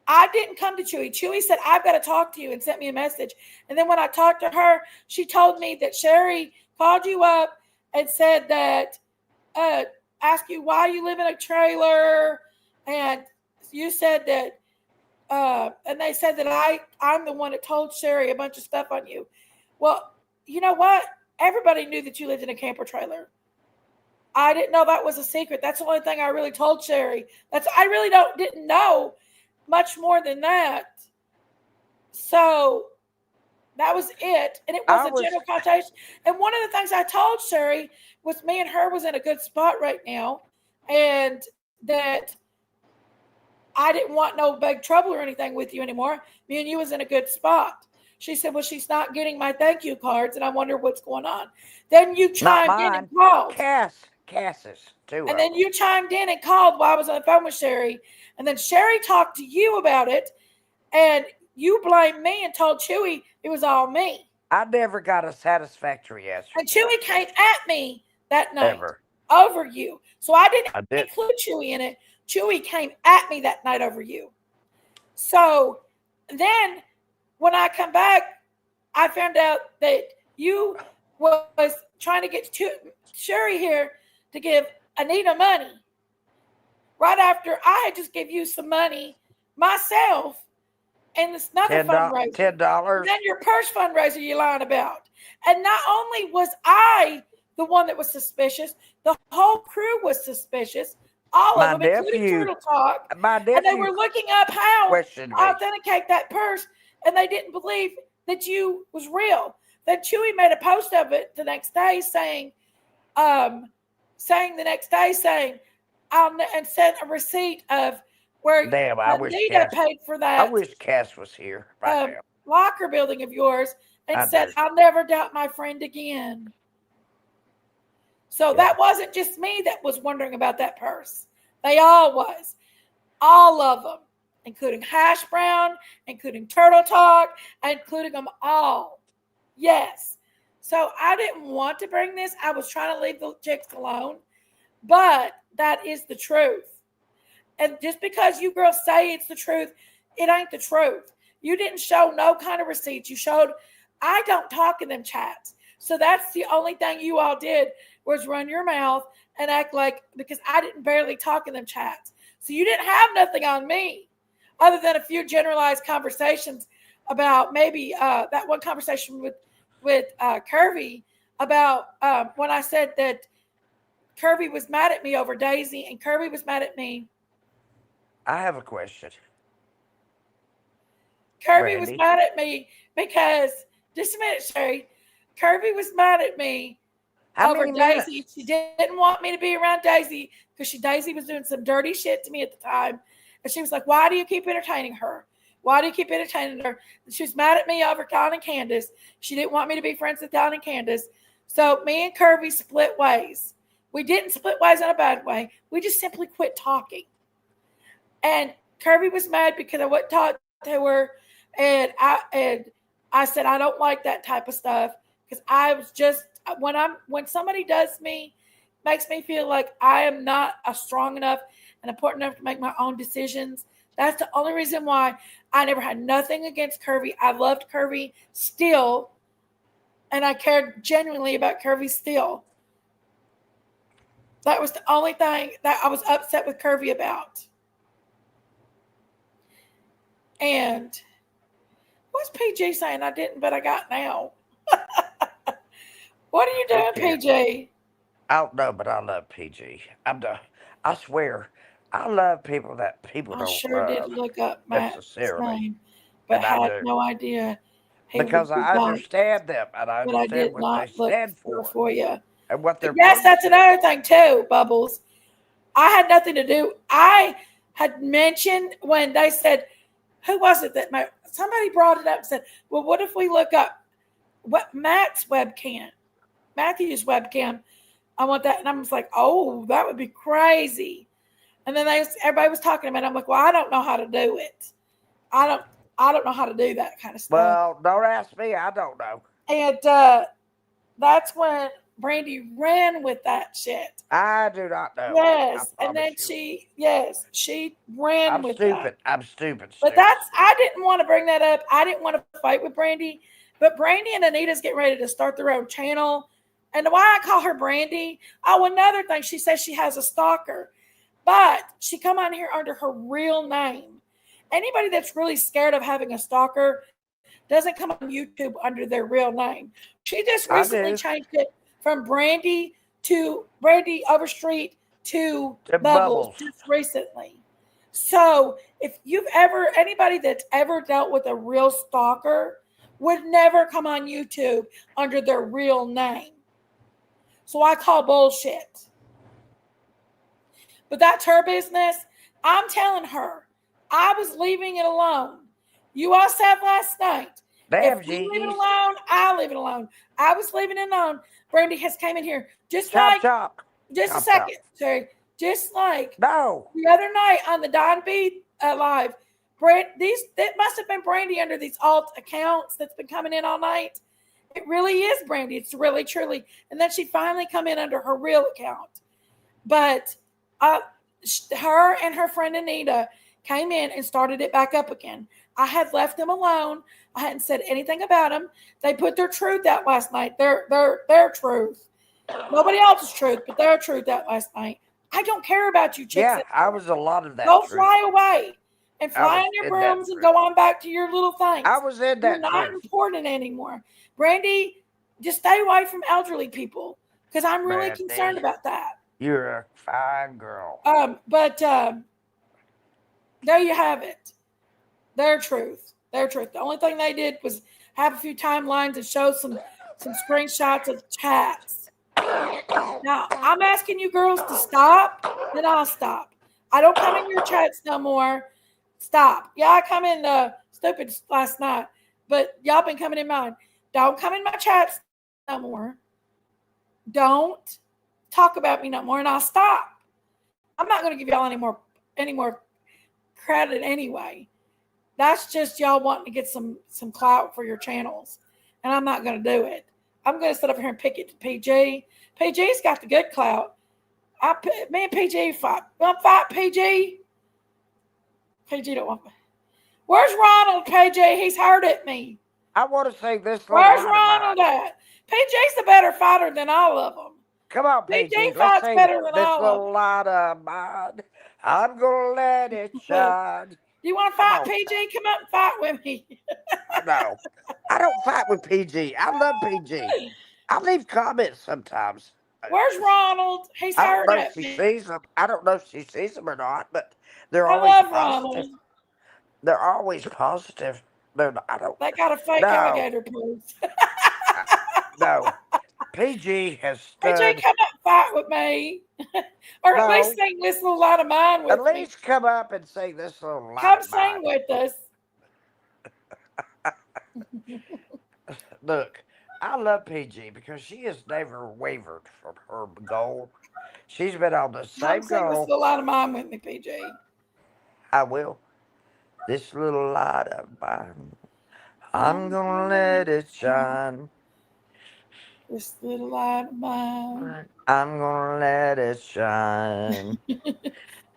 I didn't come to Chewy. Chewy said, I've got to talk to you, and sent me a message. And then when I talked to her, she told me that Sherry called you up and said that, asked you why you live in a trailer. And you said that, and they said that I'm the one that told Sherry a bunch of stuff on you. Well, you know what? Everybody knew that you lived in a camper trailer. I didn't know that was a secret. That's the only thing I really told Sherry. I really didn't know much more than that. So that was it. And it was a general conversation. And one of the things I told Sherry was me and her was in a good spot right now, and that I didn't want no big trouble or anything with you anymore. Me and you was in a good spot. She said, well, she's not getting my thank you cards, and I wonder what's going on. Then you chimed in and called. Cassis, too. And then you chimed in and called while I was on the phone with Sherry. And then Sherry talked to you about it, and you blamed me and told Chewy it was all me. I never got a satisfactory answer. And Chewy came at me that night over you. So I didn't include Chewy in it. Chewy came at me that night over you. So then when I come back, I found out that you was trying to get Sherry here to give Anita money right after I had just gave you some money myself, and it's another fundraiser. $10. And then your purse fundraiser you're lying about. And not only was I the one that was suspicious, the whole crew was suspicious. All of them, including Turtle Talk. And they were looking up how to authenticate that purse, and they didn't believe that you was real. Then Chewy made a post of it the next day saying, and sent a receipt of where Anita paid for that. I wish Cass was here right now. Locker building of yours, and said, I'll never doubt my friend again. So that wasn't just me that was wondering about that purse. They all was. All of them, including Hash Brown, including Turtle Talk, including them all. Yes. So I didn't want to bring this. I was trying to leave the chicks alone. But that is the truth. And just because you girls say it's the truth, it ain't the truth. You didn't show no kind of receipts. You showed, I don't talk in them chats. So that's the only thing you all did was run your mouth and act like, because I didn't barely talk in them chats. So you didn't have nothing on me other than a few generalized conversations about maybe that one conversation with Curvy about when I said that Kirby was mad at me over Daisy, and Kirby was mad at me. I have a question, Kirby was Brandy. mad at me because, just a minute, Sherry. Kirby was mad at me How over many Daisy. minutes? She didn't want me to be around Daisy because Daisy was doing some dirty shit to me at the time. And she was like, "Why do you keep entertaining her? Why do you keep entertaining her?" And she was mad at me over Don and Candace. She didn't want me to be friends with Don and Candace. So me and Kirby split ways. We didn't split ways in a bad way. We just simply quit talking. And Kirby was mad because I wouldn't talk to her, and I said I don't like that type of stuff because I was just when somebody does me makes me feel like I am not a strong enough and important enough to make my own decisions. That's the only reason why I never had nothing against Kirby. I loved Kirby still, and I cared genuinely about Kirby still. That was the only thing that I was upset with Kirby about. And what's PG saying? I didn't, but I got now. What are you Who doing, cares? PG? I don't know, but I love PG. I swear, I love people that people I don't sure did love look up Matt's necessarily, name, but and I had do no idea he would because be I gone. understand them and I But I understand did what they not look stand for for you. and what But their yes, purpose that's is. another thing too, Bubbles. I had nothing to do. I had mentioned when they said, who was it that somebody brought it up and said, well, what if we look up what Matt's webcam, Matthew's webcam? I want that. And I was like, oh, that would be crazy. And then everybody was talking about it. I'm like, well, I don't know how to do it. I don't I don't know how to do that kind of stuff. Well, don't ask me. I don't know. And that's when Brandy ran with that shit. I do not know. I Yes. And then promise you. she ran I'm with that. stupid. I'm stupid. But Stupid. I didn't want to bring that up. I didn't want to fight with Brandy. But Brandy and Anita's getting ready to start their own channel. And why I call her Brandy? Oh, another thing, she says she has a stalker. But she come on here under her real name. Anybody that's really scared of having a stalker doesn't come on YouTube under their real name. She just I recently do. changed it from Brandy to Brandy Overstreet to The Bubbles bubbles. just recently. So if you've ever anybody that's ever dealt with a real stalker would never come on YouTube under their real name. So I call bullshit. But that's her business. I'm telling her, I was leaving it alone. You all said last night, if Damn, we leave it G's. alone, I leave it alone. I was leaving it alone. Brandy has came in here Chop, chop. just a Chop, chop. second, sorry, just like No. the other night on the Don B live. That must have been Brandy under these alt accounts that's been coming in all night. It really is Brandy. It's really truly, and then she finally come in under her real account. But uh, her and her friend Anita came in and started it back up again. I had left them alone. I hadn't said anything about them. They put their truth out last night. Their truth. Nobody else's truth, but their truth out last night. I don't care about you chicks Yeah, I anymore. was a lot of that Go truth. fly away and I fly was on your in that brooms and truth. go on back to your little I things. was in You're that not truth. important anymore. Brandy, just stay away from elderly people because I'm really concerned Brandy, about that. you're a fine girl. But there you have it. Their truth. Their truth. The only thing they did was have a few timelines and show some screenshots of chats. Now I'm asking you girls to stop, then I'll stop. I don't come in your chats no more. Stop. Yeah, I come in stupid last night, but y'all been coming in mine. Don't come in my chats no more. Don't talk about me no more, and I'll stop. I'm not going to give y'all any more credit anyway. That's just y'all wanting to get some clout for your channels, and I'm not going to do it. I'm going to sit up here and pick it to PG. PG's got the good clout. Me and PG fight. Want to fight PG? PG don't want me. Where's Ronald, PG? He's hurt at me. I want to sing this little Where's line of mine. Ronald at? PG's the better fighter than all of them. Come on, PG PG. Let's fights sing better than this all of them. little line of mine. I'm gonna let it Do shine. you want to Come fight on. PG? Come up and fight with me. No, I don't fight with PG. I love PG. I leave comments sometimes. Where's Ronald? He's I don't hurt know if at she me. sees them. I don't know if she sees them or not, but they're I always love positive. Ronald. They're always positive. They're not, I don't. They got a fake No, alligator pose. I- no. PG has AJ, stood. come up and fight with me. Or at least No, sing This Little Light of Mine at with me. least come up and say this little light Come of mine. sing with us. Look, I love PG because she has never wavered from her goal. She's been on the Come same sing This goal. Little Light of Mine with me, PJ. I will. This little light of mine, I'm gonna let it shine. This little light of mine. I'm gonna let it shine.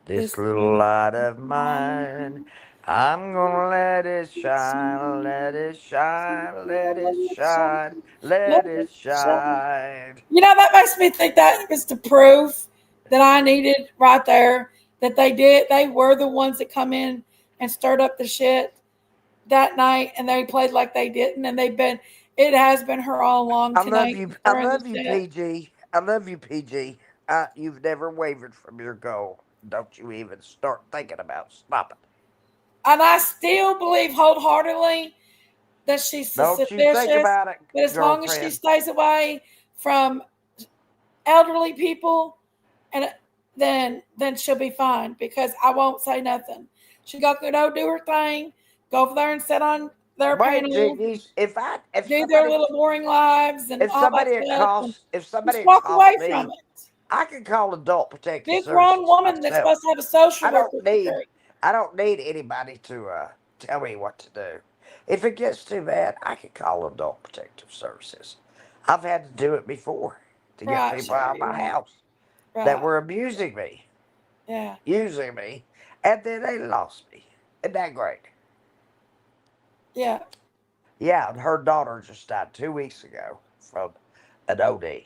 This This little little light light of of mine. mine, I'm gonna let it It's shine, let mine. it shine, let Let it it shine. shine, Let let it it shine. shine. That makes me think that was the proof that I needed right there. That they were the ones that come in and stirred up the shit that night, and they played like they didn't, and it has been her all along tonight I stirring the love you, shit. PG. I love you, PG. You've never wavered from your goal. Don't you even start thinking about stopping. And I still believe wholeheartedly that she's Don't you think suspicious, about it, but as long as she girlfriend. stays away from elderly people, and then she'll be fine because I won't say nothing. She got to go do her thing, go over there and sit on their Wait, panels, Jiggies, do their little boring lives and all that stuff, and if just somebody walk accosts away from me, it. I can call Adult Be Protective a grown Services woman that's myself. supposed to have a social I don't worker to need carry. I don't need anybody to tell me what to do. If it gets too bad, I can call Adult Protective Services. I've had to do it before to get Right, people out of Sherry, my right, house that right. were abusing me, Yeah, using me, and then they lost me. Isn't that great? yeah, Yeah, and her daughter just died 2 weeks ago from an OD.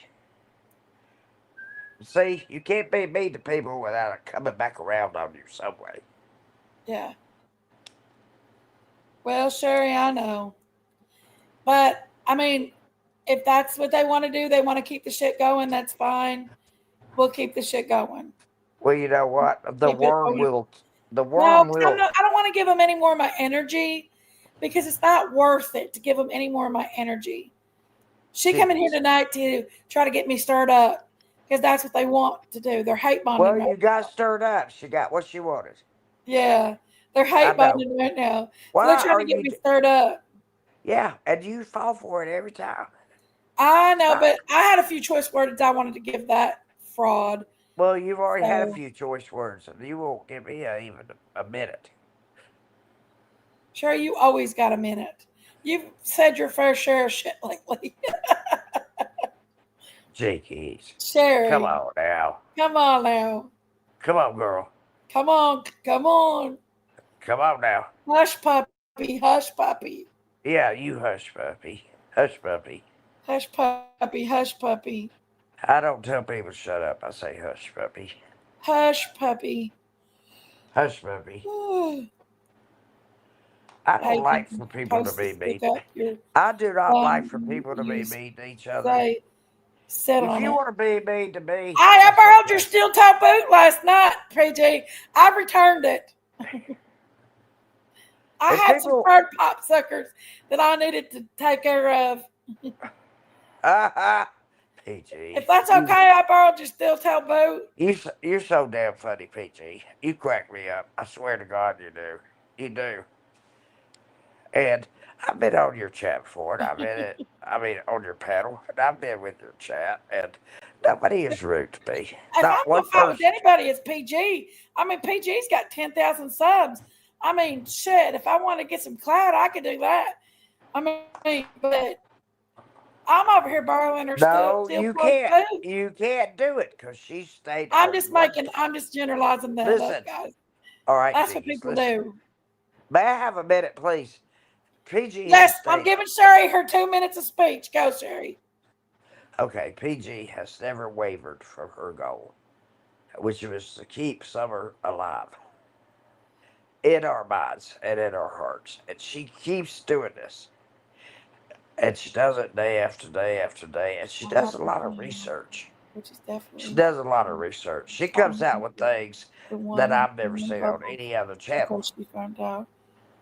See, you can't be mean to people without it coming back around on you some way. yeah. Well, Sherry, I know. But I mean, if that's what they want to do, they want to keep the shit going, that's fine. We'll keep the shit going. Well, you know what? Keep it going. The No, worm 'cause I'm will, not, I don't want to give them any more of my energy because it's not worth it to give them any more of my energy. She come in here Jiggies. tonight to try to get me stirred up because that's what they want to do. They're hate bonding Well, right you got now. stirred up. She got what she wanted. Yeah, they're I hate know. bonding right now. So they're Why trying are to get you? me stirred up. Yeah, and you fall for it every time. I know, Why? but I had a few choice words I wanted to give that fraud. Well, you've already had a So, few choice words, and you won't give me even a minute. sure, you always got a minute. You've said your fair share of shit lately. Jinkies. Come Sherry, on now. come on now. Come on, girl. Come on, come on. Come on now. Hush puppy, hush puppy. Yeah, you hush, puppy. Hush, puppy. Hush puppy, hush puppy. I don't tell people shut up. I say hush, puppy. Hush puppy. Hush, puppy. I I don't hate when like you're for people to supposed to be stick mean. up your I do not like thumb for and people to you be mean to each other. say, sit If on you it. want to be mean to me, I that's borrowed your okay. steel toe boot last night, PG. I returned it. I If had some people, bird pop suckers that I needed to take care of. PG, If that's okay, I borrowed your steel toe boot. you're so damn funny, PG. You crack me up. I swear to God, you do. You do. And I've been on your chat before, and I mean, on your panel, and I've been with your chat, and nobody is rude to me. If I'm Not one gonna fight with person. anybody, it's PG. I mean, PG's got 10,000 subs. I mean, shit. If I want to get some clout, I could do that. I mean, but I'm over here borrowing her No, steel you toe can't. boot. You can't do it because she stayed on one. I'm just generalizing that up, Listen. guys. All right, That's what Jiggies, people listen. do. May I have a minute, please? PG has Yes, I'm stayed. giving Sherry her 2 minutes of speech. Go, Sherry. Okay, PG has never wavered from her goal, which was to keep Summer alive in our minds and in our hearts. And she keeps doing this. And she does it day after day after day. And she does a lot of research. which is She definitely does a lot of research. She comes out finding with things the that one I've never in the seen on bubble any other channel. because she found out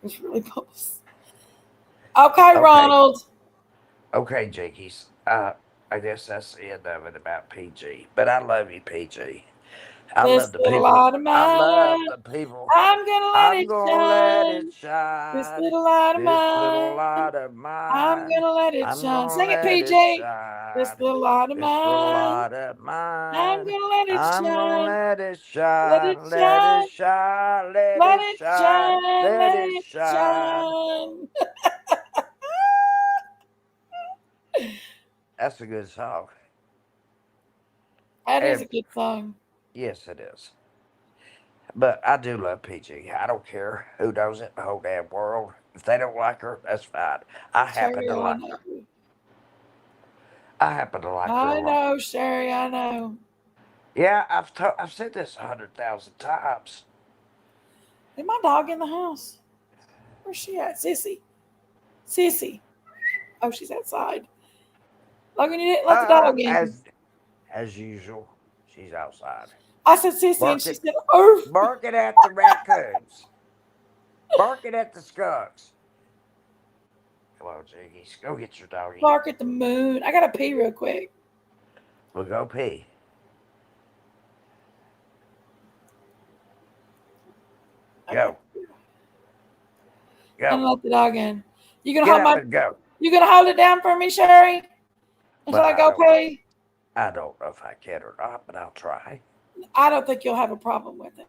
it's really bubbles. Okay, Okay, Ronald. okay, Jinkies. I guess that's the end of it about PG. But I love you, PG. I This love the little people. light of I love mine, the people. I'm gonna let I'm it gonna let it shine. This shine. little light of This little mine, light of I'm mine. gonna let it I'm shine. gonna Sing it, let it PJ. This shine. little light of This little mine, light of I'm mine. gonna let it I'm gonna shine. let it Let it shine. Let it shine. shine. Let Let it it shine. shine. Let Let it it shine. shine. That's a good song. That is And a good song. yes, it is. But I do love PG. I don't care who knows it in the whole damn world. If they don't like her, that's fine. I happen Sherry, to I like her. know. I happen to like her I a lot. know, Sherry, I know. Yeah, I've said this 100,000 times. Is my dog in the house? Where's she at? Sissy. Sissy. Oh, she's outside. Logan, you didn't let the dog in. As usual, she's outside I said Sissy, and she barking, said, "Oh, barking at the raccoons, barking at the skunks. Come on, Jiggies, go get your doggy. bark at the moon." I gotta pee real quick. We'll go pee. I got. Go, And go, let the dog in. You gonna get hold up my? and go. You gonna hold it down for me, Sherry, until Well, I go pee? I don't know if I can or not, but I'll try. I don't think you'll have a problem with it.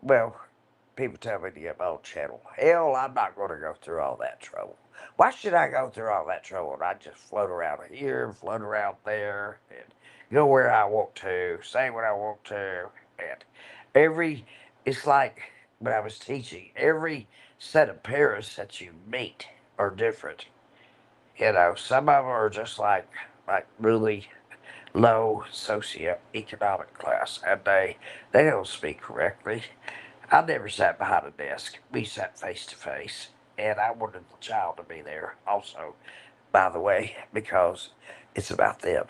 Well, people tell me to get my own channel. Hell, I'm not going to go through all that trouble. Why should I go through all that trouble? And I just float around here, float around there, and go where I want to, say what I want to. And every, it's like when I was teaching, every set of parents that you meet are different. You know, some of them are just like really low socioeconomic class, and they don't speak correctly. I never sat behind a desk. We sat face to face, and I wanted the child to be there also, by the way, because it's about them.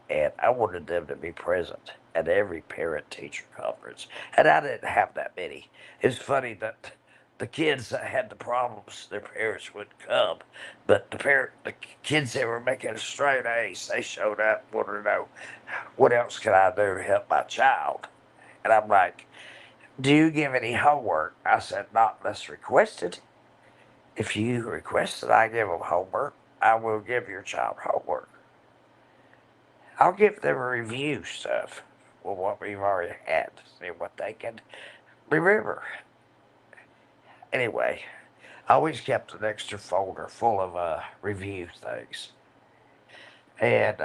And I wanted them to be present at every parent teacher conference. And I didn't have that many. It's funny that the kids that had the problems, their parents wouldn't come. But the kids that were making a straight A's, they showed up, wanted to know, what else can I do to help my child? And I'm like, do you give any homework? I said, not unless requested. If you request that I give them homework, I will give your child homework. I'll give them review stuff with what we've already had, see what they can remember. Anyway, I always kept an extra folder full of review things. And,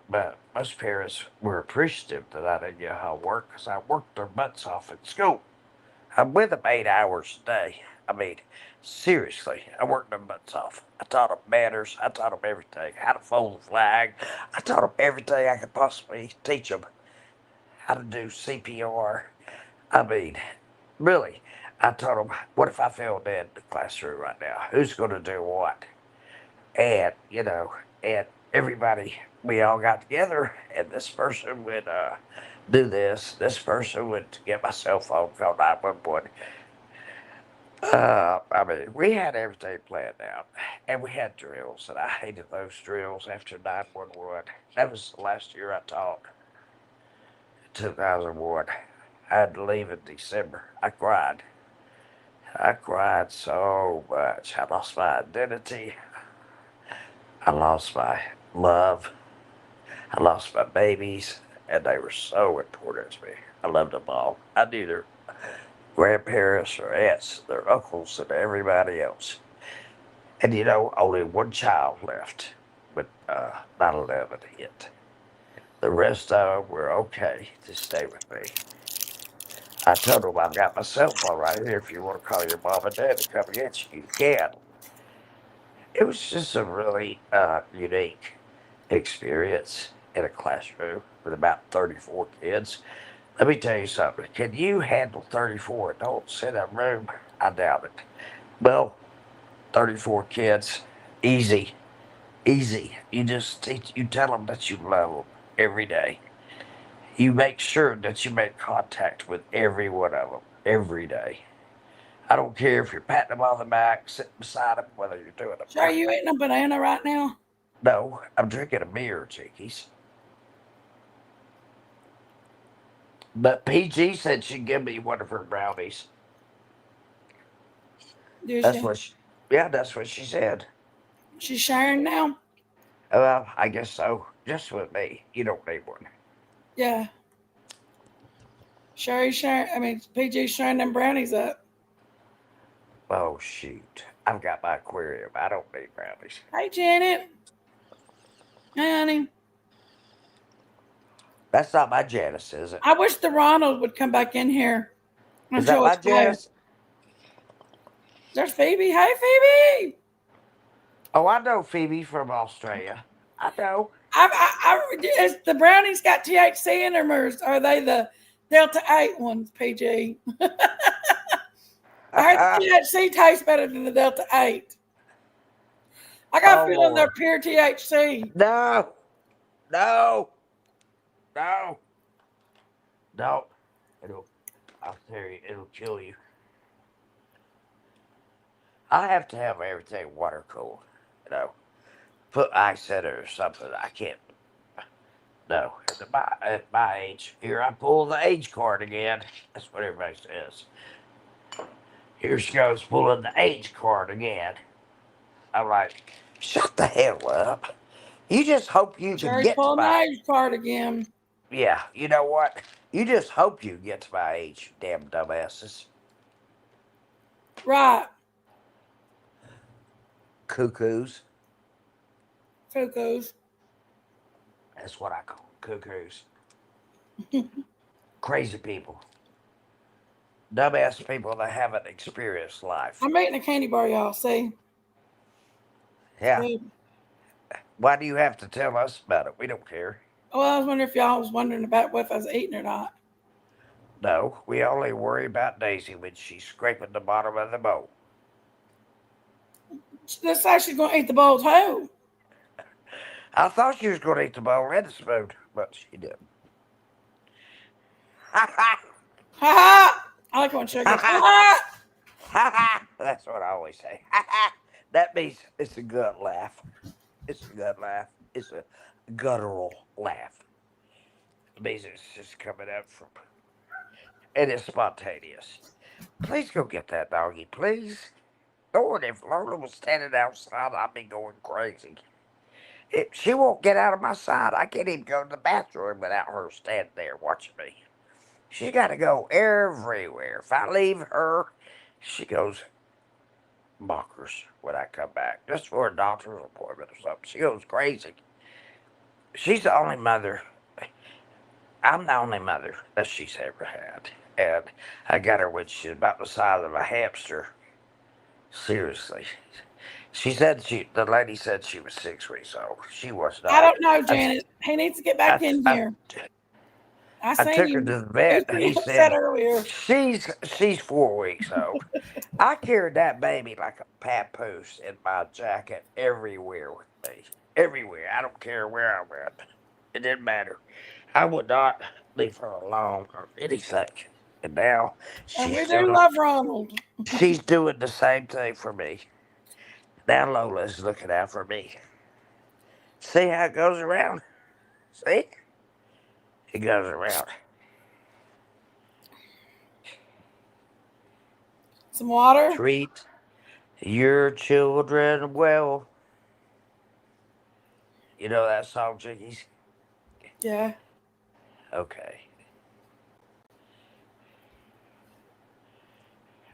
but most parents were appreciative that I didn't get homework because I worked their butts off at school. I'm with them 8 hours a day. I mean, seriously, I worked their butts off. I taught them manners. I taught them everything. How to fold the flag. I taught them everything I could possibly teach them. How to do CPR. I mean, really, I taught them, what if I fell dead in the classroom right now? Who's going to do what? And, and everybody, we all got together, and this person would do this. This person would get my cell phone, call 911. I mean, we had everything planned out, and we had drills, and I hated those drills after 911. That was the last year I taught, 2001. I had to leave in December. I cried. I cried so much. I lost my identity. I lost my love. I lost my babies, and they were so important to me. I loved them all. I knew their grandparents, their aunts, their uncles, and everybody else. And only one child left when 9/11 hit. The rest of them were okay to stay with me. I told them I've got my cell phone right here. If you want to call your mom and dad to come get you, you can. It was just a really unique experience in a classroom with about 34 kids. Let me tell you something. Can you handle 34 adults in a room? I doubt it. Well, 34 kids, easy. Easy. You just teach. You tell them that you love them. every day. You make sure that you make contact with every one of them every day. I don't care if you're patting them on the back, sitting beside them, whether you're doing a So are you birthday. eating a banana right now? No, I'm drinking a beer, Jinkies. But PG said she'd give me one of her brownies. Did That's she? what she, yeah, that's what she said. She's sharing now? Well, I guess so. Just with me. You don't need one. Yeah. Sherry's sharing. I mean, PG's sharing them brownies up. Oh, shoot. I've got my aquarium. I don't need brownies. Hey, Janet. Hey, honey. That's not my Janice, is it? I wish the Ronald would come back in here Is and that show my us how. Janice? There's Phoebe. Hey, Phoebe. Oh, I know Phoebe from Australia. I know. Is the brownies got THC in them, or are they the Delta 8 ones, PG? I heard the THC tastes better than the Delta 8. I got a Oh, feeling they're Lord. pure THC. No, no, no, no. It'll, I'll tell you, it'll kill you. I have to have everything water cooled. You know, put ice in it or something. I can't. No, at my age, here I pull the age card again. That's what everybody says. Here she goes pulling the age card again. I'm like, shut the hell up. You just hope you can Sherry's get to pulling the my. age card again. Yeah, you know what? You just hope you get to my age, you damn dumbasses. Right. Cuckoos. Fuku's. That's what I call them, cuckoos. Crazy people. Dumbass people that haven't experienced life. I'm eating a candy bar, y'all. See? It's Yeah. good. Why do you have to tell us about it? We don't care. Well, I was wondering if y'all was wondering about if I was eating or not. No, we only worry about Daisy when she's scraping the bottom of the bowl. This actually going to eat the bowl too. I thought she was going to eat the bowl and the spoon, but she didn't. Ha ha! Ha ha! I like when Sherry Ha goes, ha ha! ha! Ha ha! That's what I always say. Ha ha! That means it's a gut laugh. It's a gut laugh. It's a guttural laugh. It means it's just coming out from. And it's spontaneous. Please go get that doggy, please. Lord, if Lola was standing outside, I'd be going crazy. She won't get out of my sight. I can't even go to the bathroom without her standing there watching me. She's got to go everywhere. If I leave her, she goes bonkers when I come back, just for a doctor's appointment or something. She goes crazy. She's the only mother. I'm the only mother that she's ever had. And I got her when she's about the size of a hamster. Seriously. The lady said she was 6 weeks old. She was I not. don't know, I, Janet. He needs to get back I, in I, here. I I seen took her you. to the He was vet. pretty He upset said, earlier. she's 4 weeks old. I carried that baby like a papoose in my jacket everywhere with me. Everywhere. I don't care where I went. It didn't matter. I would not leave her alone or anything. And now And we she's do doing love Ronald. she's doing the same thing for me. Now Lola's looking out for me. See how it goes around? See? It goes around. Some water? Treat your children well. You know that song, Jiggies? Yeah. Okay.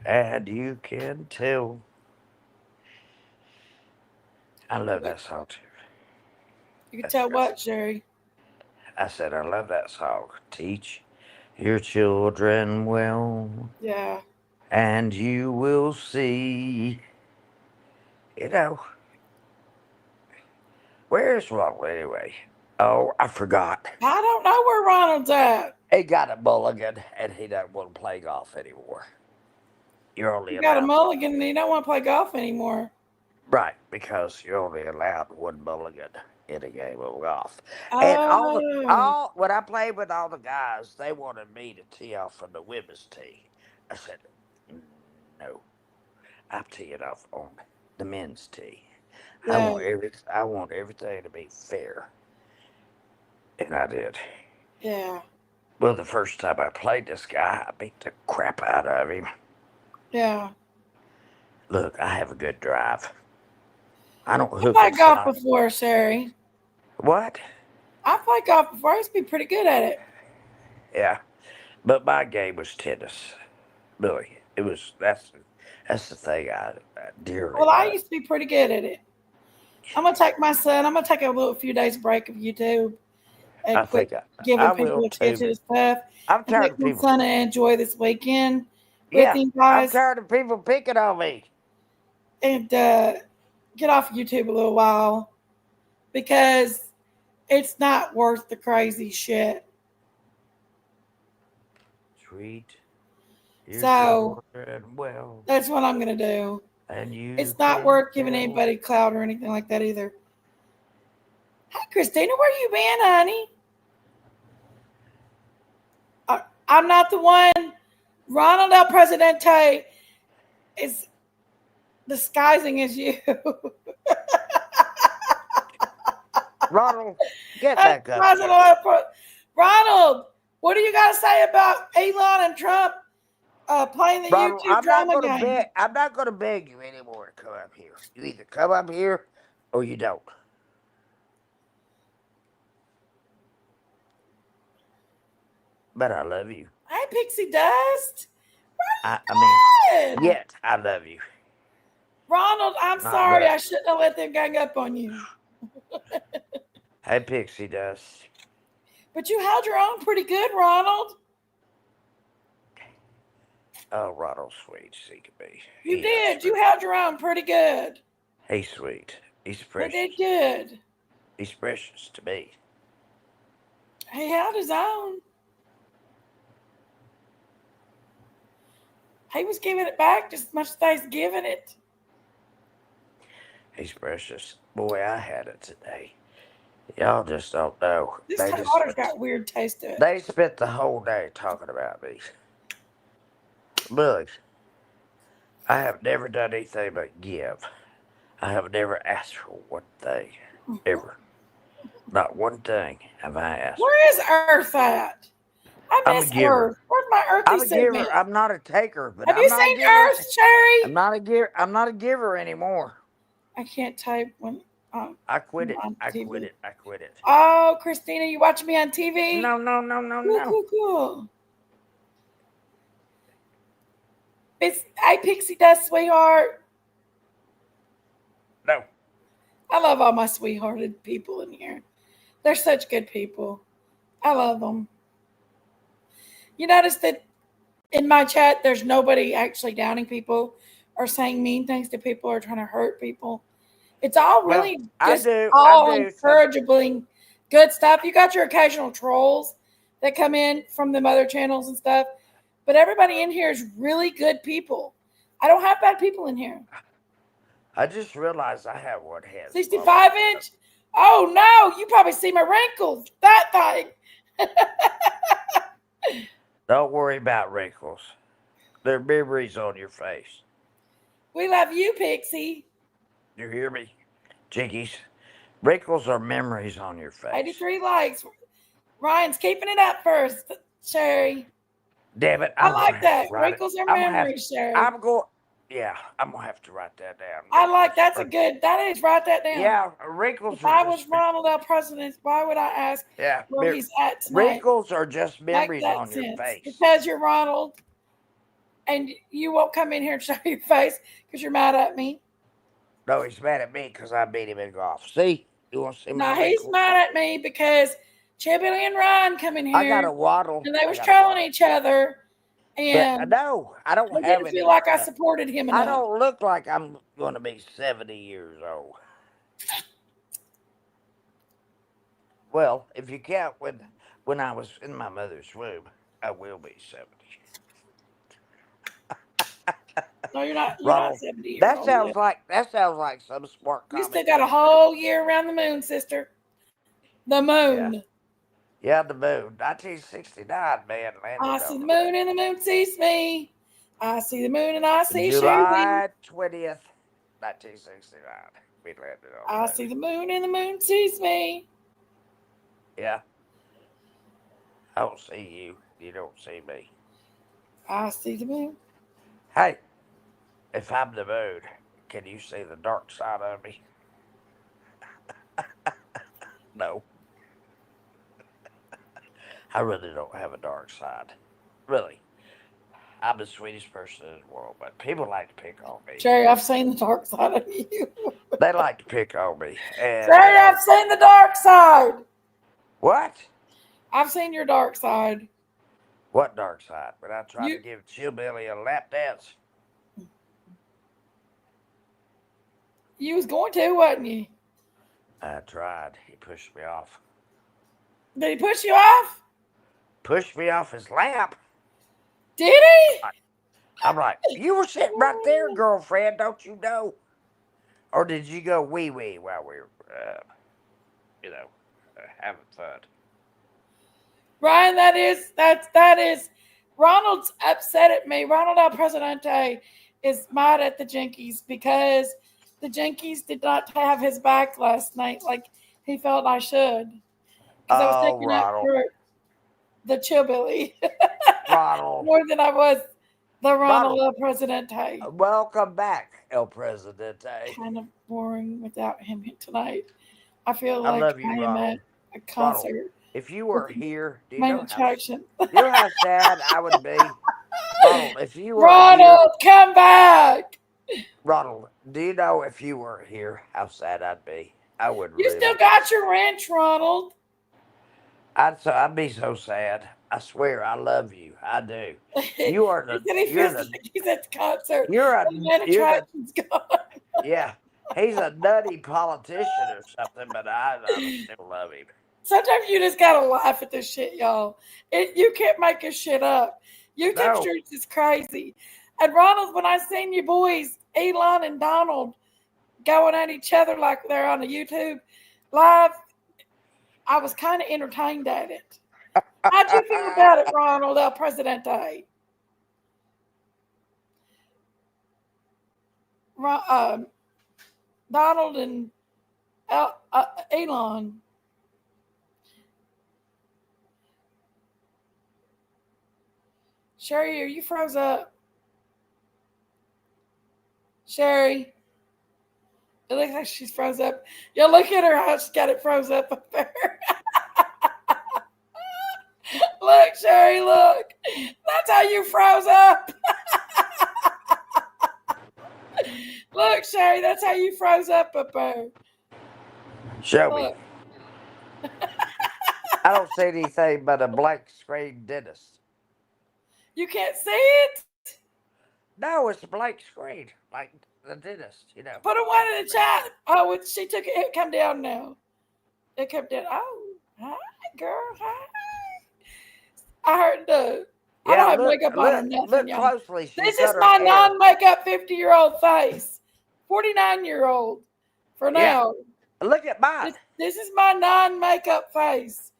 And you can tell. I love that song too. You can That's tell crazy. what, Sherry? I said I love that song. Teach your children well, Yeah. and you will see. You know, where's Ronald anyway? Oh, I forgot. I don't know where Ronald's at. He got a mulligan, and he doesn't want to play golf anymore. You're only He got a allowed one. mulligan and he don't want to play golf anymore. Right, because you're only allowed one mulligan in a game of golf. And Oh, all when I played with all the guys, they wanted me to tee off from the women's tee. I said, no, I'm teeing off on the men's tee. yeah, I want everything to be fair, and I did. yeah, Well, the first time I played this guy, I beat the crap out of him. yeah. Look, I have a good drive. I don't I hook and played golf stop. before, Sherry. What? I played golf before. I used to be pretty good at it. Yeah, but my game was tennis. Really, it was. That's the thing I dearly Well, I love. used to be pretty good at it. I'm gonna take my son. I'm gonna take a little few days break of YouTube I and quit think I giving will people too. attention to stuff I'm and tired take of my people. son and enjoy this weekend with Yeah, him, I'm guys, tired of people picking on me. and get off YouTube a little while because it's not worth the crazy shit. Sweet, your So children well, that's what I'm gonna do. and you It's not can worth giving tell. anybody clout or anything like that either. Hi, Christina, where you been, honey? I'm not the one. Ronald El Presidente is disguising as you. Ronald, get That's back up Ronald here. Ronald, what do you got to say about Elon and Trump playing the Ronald, YouTube drama game? I'm not gonna beg you anymore to come up here. You either come up here or you don't. But I love you. Hey, Pixie Dust. I mean, Good. yet I love you. Ronald, I'm Not sorry. I but. shouldn't have let them gang up on you. Hey, Pixie Dust. But you held your own pretty good, Ronald. Oh, Ronald's sweet as he can be. You He helps did. me. You held your own pretty good. He's sweet. He's He did precious. good. He's precious to me. He held his own. He was giving it back just as much as they's giving it. He's precious. Boy, I had it today. Y'all just don't know. This water's got weird taste to it. They spent the whole day talking about me. Look, I have never done anything but give. I have never asked for one thing. Ever. Not one thing have I asked for. Where is Earth at? I I'm a miss Earth. giver. Where's my earthy I'm a segment? giver. I'm not a taker, but Have I'm you not a seen giver. Earth, Sherry? I'm not a giver anymore. I can't type when I quit I'm it. on I quit TV. it. I quit it. Oh, Christina, you watching me on TV? No, no, no, no, Cool, no. cool, cool. It's hey Pixie Dust, sweetheart. No. I love all my sweethearted people in here. They're such good people. I love them. You notice that in my chat, there's nobody actually downing people or saying mean things to people or trying to hurt people. It's all Well, really I just do. I all do. Some. encouraging, good stuff. You got your occasional trolls that come in from the other channels and stuff, but everybody in here is really good people. I don't have bad people in here. I just realized I have one head. 65-inch? Oh no, you probably see my wrinkles. That thing. Don't worry about wrinkles. They're memories on your face. We love you, Pixie. You hear me? Jinkies. Wrinkles are memories on your face. 83 likes. Ryan's keeping it up first, Sherry. Damn it. I I'm like that. write it. Wrinkles are I'm gonna have memories, Sherry. I'm going yeah, I'm gonna have to write that down. I like that's a Are- good. That is write that down. Yeah, wrinkles If are I was just Ronald L. President, why would I ask yeah. where he's at tonight? Wrinkles are just Make memories that on your sense. face. Because you're Ronald, and you won't come in here and show your face because you're mad at me. No, he's mad at me because I beat him in golf. See? You want to see my Now he's wrinkles? mad at me because Chibby and Ryan come in I got here a waddle. and they was I got a trolling waddle. each other, But and no, I don't I have didn't feel any. like I supported him I enough. don't look like I'm going to be 70 years old. Well, if you count when I was in my mother's womb, I will be 70. No, you're not. You're not Ronald, 70 years that old sounds yet. like some smart You still comment. got a whole year around the moon, sister. The Yeah. moon. Yeah, the moon. 1969, man I landed see on the the moon. moon and the moon sees me. I see the moon and I see Sherry. July 20th, 1969. We landed on the I moon. see the moon and the moon sees me. Yeah, I don't see you. You don't see me. I see the moon. Hey, if I'm the moon, can you see the dark side of me? No, I really don't have a dark side. Really. I'm the sweetest person in the world, but people like to pick on me. Sherry, I've seen the dark side of you. They like to pick on me. And, Sherry, I've seen the dark side. what? I've seen your dark side. What dark side? When I tried to You give Chillbilly a lap dance, you was going to, wasn't you? I tried. He pushed me off. Did he push you off? Pushed me off his lap. Did he? I'm like, you were sitting right there, girlfriend, don't you know? Or did you go wee wee while we were, having fun? Ryan, that is Ronald's upset at me. Ronald El Presidente is mad at the Jinkies because the Jinkies did not have his back last night like he felt I should. Because I was Oh, taking up Ronald. for the Chillbilly Ronald. more than I was the Ronald Ronald. El Presidente. Welcome back, El Presidente. Kind of boring without him tonight. I feel I like love I you, am at Ronald. a Ronald, concert if you with were here, main attraction. how sad I would be? Ronald, if you were here, Ronald, come back. Ronald, do you know if you were here how sad I'd be? I would You still really be. got your wrench, Ronald. I'd be so sad. I swear, I love you. I do. He You are said he feels like he's at the concert and the main you're the attraction's gone. yeah. He's a nutty politician or something, but I still love him. Sometimes you just gotta laugh at this shit, y'all. You can't make this shit up. YouTube No, streets is crazy. And Ronald, when I seen you boys, Elon and Donald, going at each other like they're on the YouTube live, I was kind of entertained at it. How'd you feel about it, Ronald El Presidente? Donald and Elon. Sherry, are you froze up? Sherry, it looks like she's froze up. Yo, look at her how she's got it froze up there. Look, Sherry, look. That's how you froze up. Look, Sherry, that's how you froze up there. show me. Look. I don't see anything but a blank screen dentist. You can't see it? No, it's a blank screen, like the dentist, you know. Put a one in the chat. Oh, she took it. It come down now. It come down. Oh, hi, girl. Hi. I heard the. I don't have makeup on or nothing, look y'all. closely. She This cut is her my hair. non-makeup 50-year-old face. 49-year-old for now. Look at mine. This is my non-makeup face.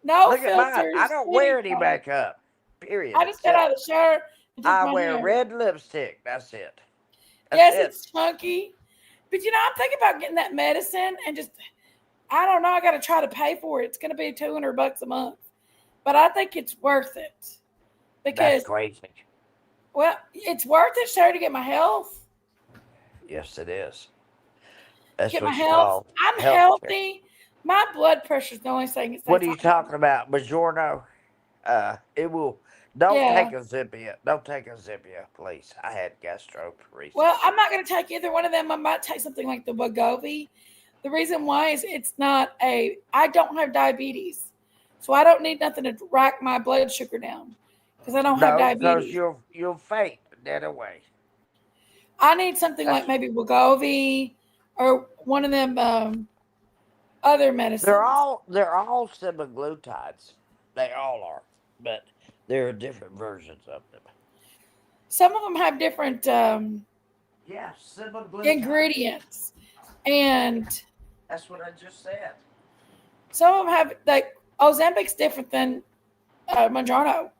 No Look at filters. mine. I don't wear any makeup. Period. I just got out of the shower and took I my wear hair. red lipstick. That's it. Yes, it's chunky. But I'm thinking about getting that medicine and just, I don't know. I got to try to pay for it. It's going to be $200 a month, but I think it's worth it because, That's crazy. well, it's worth it, sure, to get my health. Yes, it is. That's Get what my you health. call I'm health healthy. My blood pressure's the only thing. What are you talking about, Majorno? It will. Don't take a Zippia. Don't take a Zippia, please. I had gastroparesis. Well, I'm not going to take either one of them. I might take something like the Wegovy. The reason why is I don't have diabetes. So I don't need nothing to rack my blood sugar down because I don't have diabetes. Because you'll faint dead away. I need something like maybe Wegovy or one of them other medicines. They're all semaglutides. They all are, but there are different versions of them. Some of them have different semaglutide ingredients, and that's what I just said. Some of them have like Ozempic's different than Mounjaro.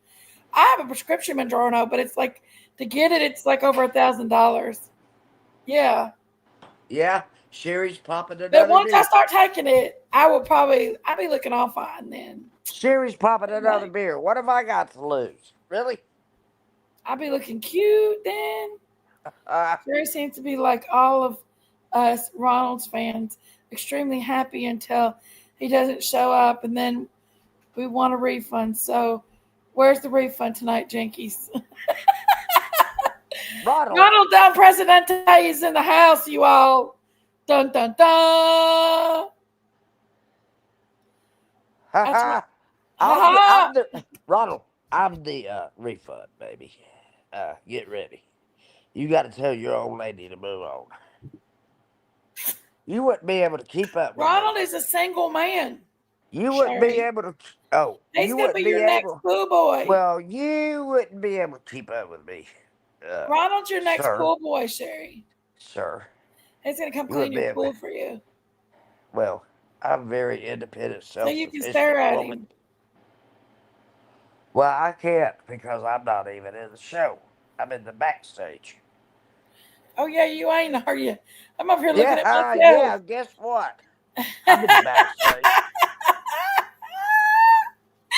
I have a prescription Mounjaro, but it's like to get it, it's like over $1,000. Yeah, Yeah, Sherry's popping but another once I beer. start taking it, I'll be looking all fine then. Sherry's popping another Like beer. What have I got to lose? Really? I'll be looking cute then. Uh, Jerry seems to be like all of us Ronald's fans, extremely happy until he doesn't show up, and then we want a refund. So, where's the refund tonight, Jinkies? Ronald, Ronald Down Presidente is in the house, you all. Dun dun dun. That's right. haha. I'm Ha the Ronald. I'm the refund, baby. Get ready. You got to tell your old lady to move on. You wouldn't be able to keep up with me. Ronald is a single man, You wouldn't be Sherry. able to. Oh, He's you gonna be wouldn't be your next able. pool boy. Well, you wouldn't be able to keep up with me, uh, Ronald's your next sir, pool boy, Sherry. sir. He's gonna come You clean wouldn't be your able. pool for you, Well, I'm a very independent, so you can stare self-sufficient at woman. him. Well, I can't because I'm not even in the show. I'm in the backstage. Oh yeah, you ain't, are you? I'm over here looking Yeah, at myself. yeah. Guess what? I'm in the backstage.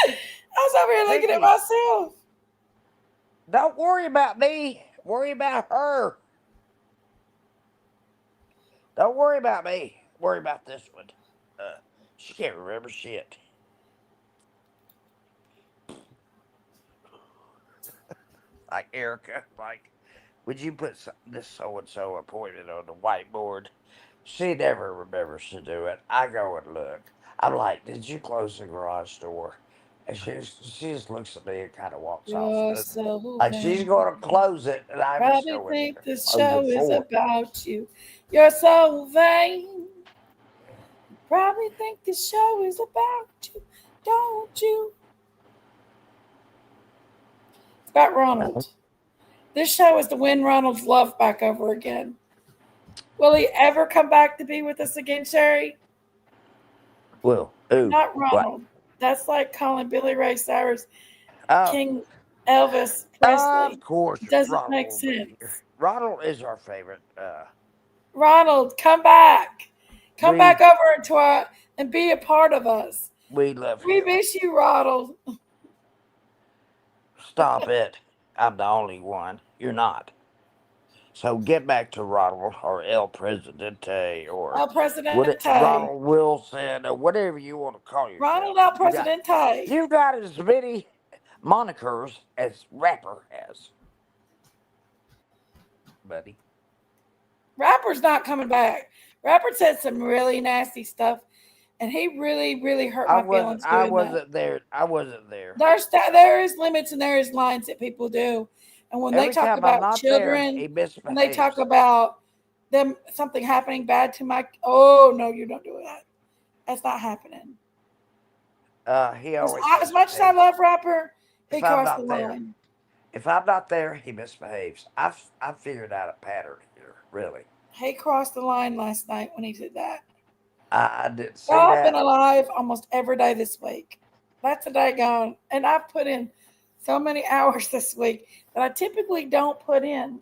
I was over here looking at Jinkies, myself. don't worry about me. Worry about her. Don't worry about me. Worry about this one. Uh, she can't remember shit. Like Erica, like, would you put this so and so appointment on the whiteboard? She never remembers to do it. I go and look. I'm like, did you close the garage door? And she just looks at me and kind of walks off. You're so Like she's vain. going to close it, and I just Probably go in think there, this close show it is for about you. You're so vain. Probably think this show is about you, don't you? It's about her. Ronald. This show is to win Ronald's love back over again. Will he ever come back to be with us again, Sherry? Well, ooh, Not what? Ronald. That's like calling Billy Ray Cyrus Oh, King Elvis of Presley. course, It doesn't Ronald make will be here. sense. Ronald is our favorite. Ronald, come back. Come back We over into our and be a part of us. we love We him. miss you, Ronald. Stop it. I'm the only one. You're not. So get back to Ronald or El Presidente or El Presidente. Ronald Wilson or whatever you want to call Ronald yourself. El Presidente. You got as many monikers as rapper has, buddy. Rapper's not coming back. Rapper said some really nasty stuff, and he really, really hurt my feelings I doing that. wasn't there. I wasn't there. There is limits and there is lines that people do, and when they Every talk time I'm about not there, children, he when they talk misbehaves. about them something happening bad to my, oh no, you don't do that. That's not happening. He always As much as I misbehaves. love Rapper, If he I'm crossed the not there, line. if I'm not there, he misbehaves. I've figured out a pattern here. Really, He crossed the line last night when he did that. I didn't see Well, I've been that. alive almost every day this week. That's a day gone. And I've put in so many hours this week that I typically don't put in.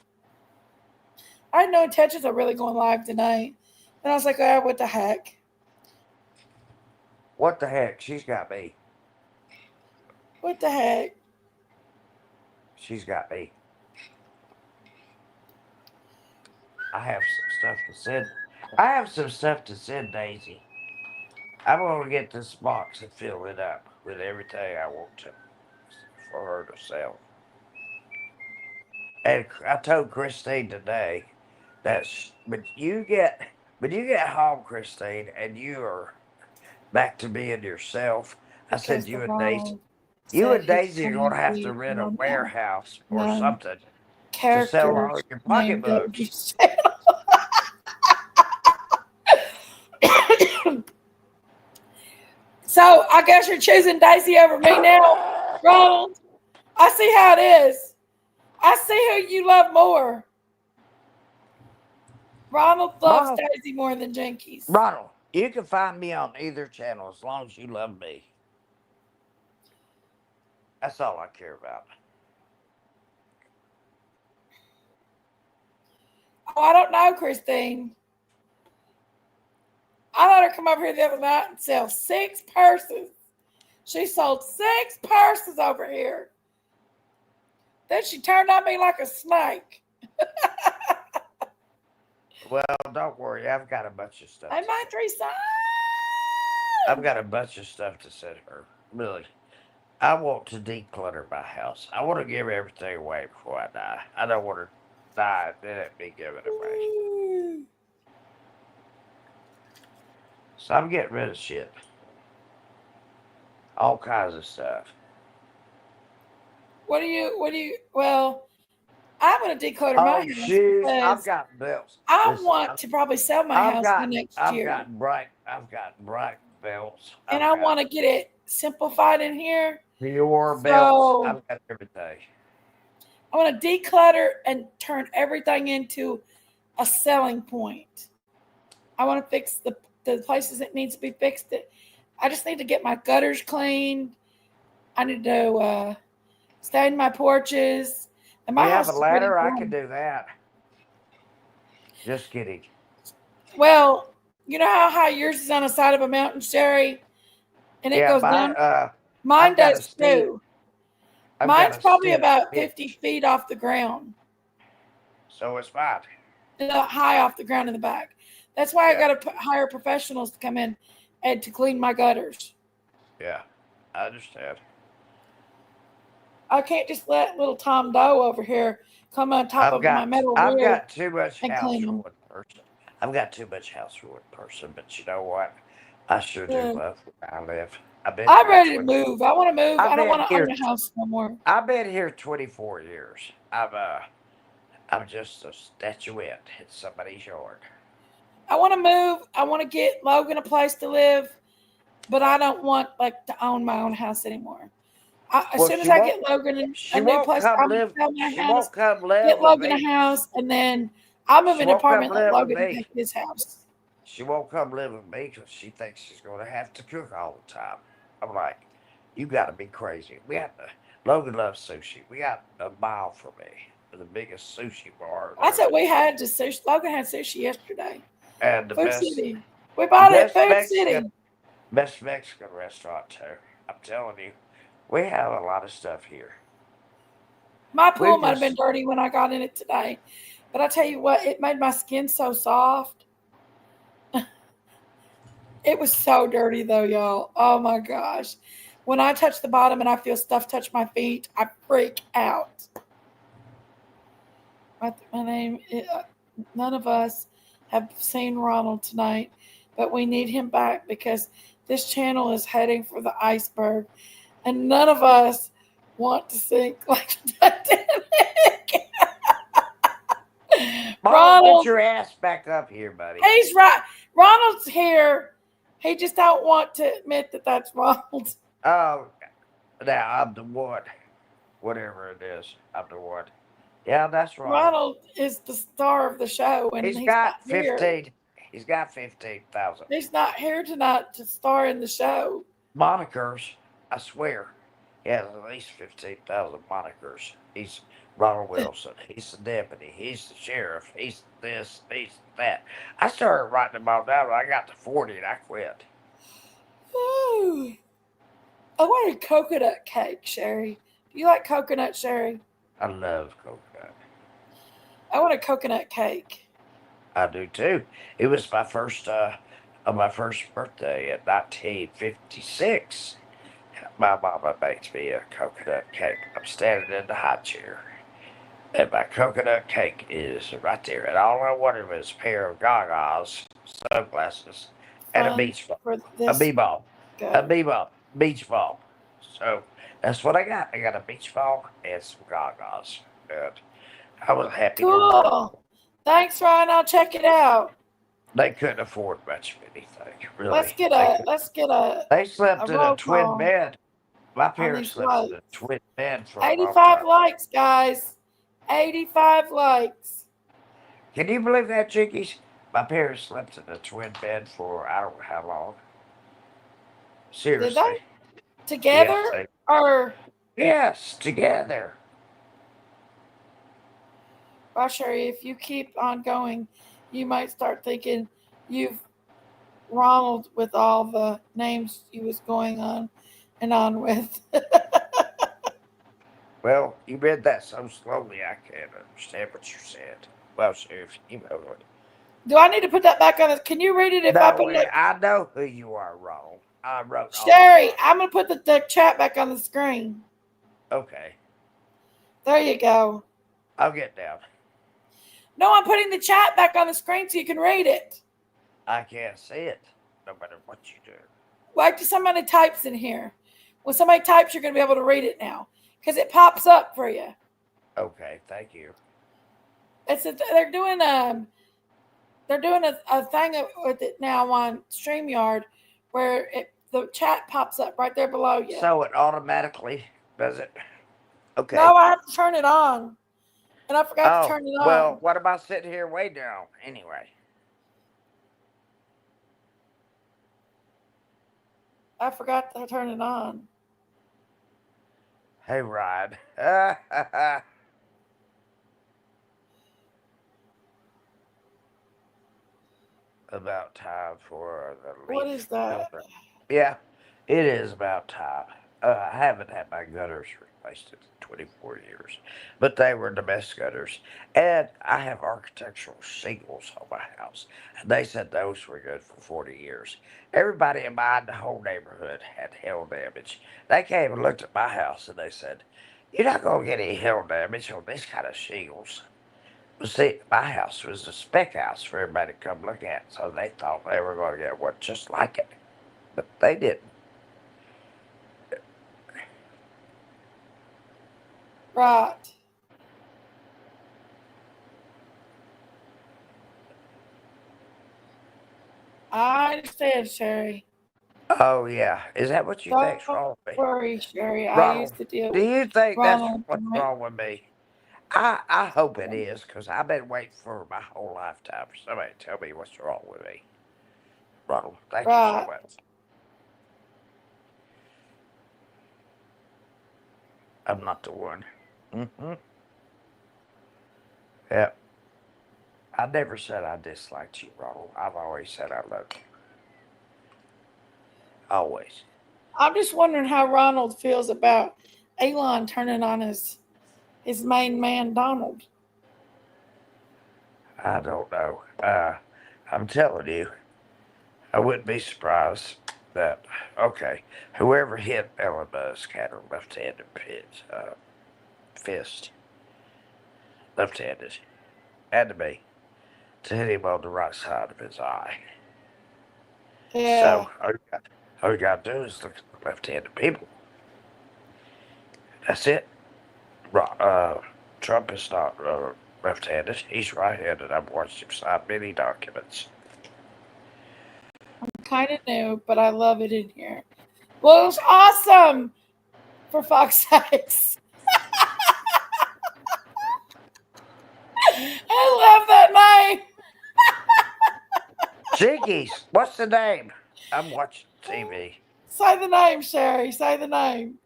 I had no intentions of really going live tonight. And I was like, oh, what the heck? What the heck? She's got me. What the heck? She's got me. I have some stuff to send. I have some stuff to send Daisy. I'm gonna get this box and fill it up with everything I want to for her to sell. And I told Christine today that when you get home, Christine, and you are back to being yourself. I said Because the Ronald you said and he's Daisy are going gonna to have to be rent a no, warehouse or no something to sell all characters your named W. pocketbooks. So I guess you're choosing Daisy over me now, Ronald. I see how it is. I see who you love more. Ronald loves Ronald, Daisy more than Jinkies. Ronald, You can find me on either channel as long as you love me. That's all I care about. Oh, I don't know, Christine. I let her come over here the other night and sell 6 purses. She sold 6 purses over here. Then she turned on me like a snake. Well, don't worry. I've got a bunch of stuff Hey, to my say. three sons. I've got a bunch of stuff to say to her. Really. I want to declutter my house. I want to give everything away before I die. I don't want to die and then it be given away. So I'm getting rid of shit. All kinds of stuff. Well, I'm going to declutter my Oh, house shoes. I've because got belts. I Listen, want to probably sell my house the next year. I've got bright belts. And I've I got want to get it simplified in here. Dior belts. So I've got everything. I want to declutter and turn everything into a selling point. I want to fix the places that needs to be fixed. I just need to get my gutters cleaned. I need to stain my porches. And You my have a house is pretty ladder? I can grown. do that. Just kidding. Well, you know how high yours is on the side of a mountain, Sherry, and it Yeah, goes down? Mine I've got a does steep too. I've got Mine's a probably steep about 50 pitch. feet off the ground, So it's fine. high off the ground in the back. That's why I Yeah, got to hire professionals to come in and to clean my gutters. yeah. I understand. I can't just let little Tom Doe over here come on top of my metal I've roof got too much and house clean for them. one person. I've got too much house for one person, but you know what? I sure do Uh, love where I live. I've been I'm here ready to 20 move. I want to move. I've I don't been want to own here a house no more. I've been here 24 years. I'm just a statuette in somebody's yard. I want to move. I want to get Logan a place to live, but I don't want like to own my own house anymore. As Well, soon as I get Logan a new place, I'm gonna sell my she house, won't come live get with Logan a me. house, and then I'll move She in an won't come apartment. Let live with Logan have me. his house. She won't come live with me because she thinks she's going to have to cook all the time. I'm like, you got to be crazy. Logan loves sushi. We got a mile from me, the biggest sushi bar I there said we is. had to sushi. Logan had sushi yesterday. And the Food City. We bought it at best Food Mexican, City. best Mexican restaurant too. I'm telling you, we have a lot of stuff here. My We pool might have been just, dirty when I got in it today, but I tell you what, it made my skin so soft. It was so dirty though, y'all. Oh my gosh. When I touch the bottom and I feel stuff touch my feet, I freak out. My name, none of us have seen Ronald tonight, but we need him back because this channel is heading for the iceberg, and none of us want to sink like the Titanic. Mama, get Ronald, your ass back up here, buddy. he's right. Ronald's here. He just don't want to admit that that's Ronald. Oh, now I'm the one. Whatever it is, I'm the one. Yeah, that's Ronald. Ronald is the star of the show, and He's he's not got here. 15. He's got 15,000 He's not here tonight to star in the show. monikers. I swear. He has at least 15,000 monikers. He's Ronald Wilson. He's the deputy. He's the sheriff. He's this. He's that. I started writing them all down when I got to 40 and I quit. Ooh. I want a coconut cake, Sherry. Do you like coconut, Sherry? I love coconut. I want a coconut cake. I do too. It was on my first birthday in 1956. My mama baked me a coconut cake. I'm standing in the high chair, and my coconut cake is right there. And all I wanted was a pair of gagas, sunglasses, and a Fun beach ball, for a this bee ball, a go. bee ball, beach ball. So that's what I got. I got a beach ball and some gagas, and I was happy to run. Cool. Thanks, Ryan. I'll check it out. They couldn't afford much of anything, Let's really. get They a could. let's get a, They a slept in a roll twin call bed. My on parents these slept in a likes. twin bed for a long 85 time. likes, guys. 85 likes. Can you believe that, Chickies? My parents slept in a twin bed for I don't know how long. Did they? Seriously. Yes, Together? they, Or, yes, together. well, Sherry, if you keep on going, you might start thinking you've Ronald with all the names he was going on and on with. Well, you read that so slowly I can't understand what you said. Well, Sheriff, you know it. Do I need to put that back on this? Can you read it if I No, put it? I know who you are, wrong. I wrote all the Sherry, names. I'm going to put the chat back on the screen. Okay, There you go. I'll get down. No, I'm putting the chat back on the screen so you can read it. I can't see it, no matter what you do. Wait till somebody types in here. When somebody types, you're going to be able to read it now because it pops up for you. Okay, thank you. They're doing a thing with it now on StreamYard where the chat pops up right there below you. So it automatically does it? Okay. No, I have to turn it on. And I forgot to Oh, turn it well, on. what am I sitting here waiting on anyway? I forgot to turn it on. Hey, Ryan. About time for the What is leaf that? filter. Yeah, it is about time. I haven't had my gutters replaced in 24 years, but they were the best gutters. And I have architectural shingles on my house, and they said those were good for 40 years. Everybody in the whole neighborhood had hail damage. They came and looked at my house, and they said, "You're not going to get any hail damage on this kind of shingles." Well, see, my house was a spec house for everybody to come look at, so they thought they were going to get one just like it, but they didn't. Right. I understand, Sherry. Oh yeah, is that what you Don't think's wrong with me, worry, Sherry. I Ronald? used to deal Do with you think that's Ronald. what's wrong with me? I hope it is, because I've been waiting for my whole lifetime for somebody to tell me what's wrong with me. Ronald, thank you so Right. much. I'm not the one. Mm-hmm. Yeah. I never said I disliked you, Ronald. I've always said I loved you. Always. I'm just wondering how Ronald feels about Elon turning on his main man, Donald. I don't know. I'm telling you, I wouldn't be surprised that, okay, whoever hit Elon Musk had a left-handed fist, left-handed, had to be, to hit him on the right side of his eye. Yeah. So all you got to do is look at the left-handed people. That's it. Trump is not left-handed. He's right-handed. I've watched him sign many documents. Kind of new, but I love it in here. Well, it was awesome, for fuck's sakes. I love that name. Jinkies, what's the name? I'm watching TV. Say the name, Sherry. Say the name.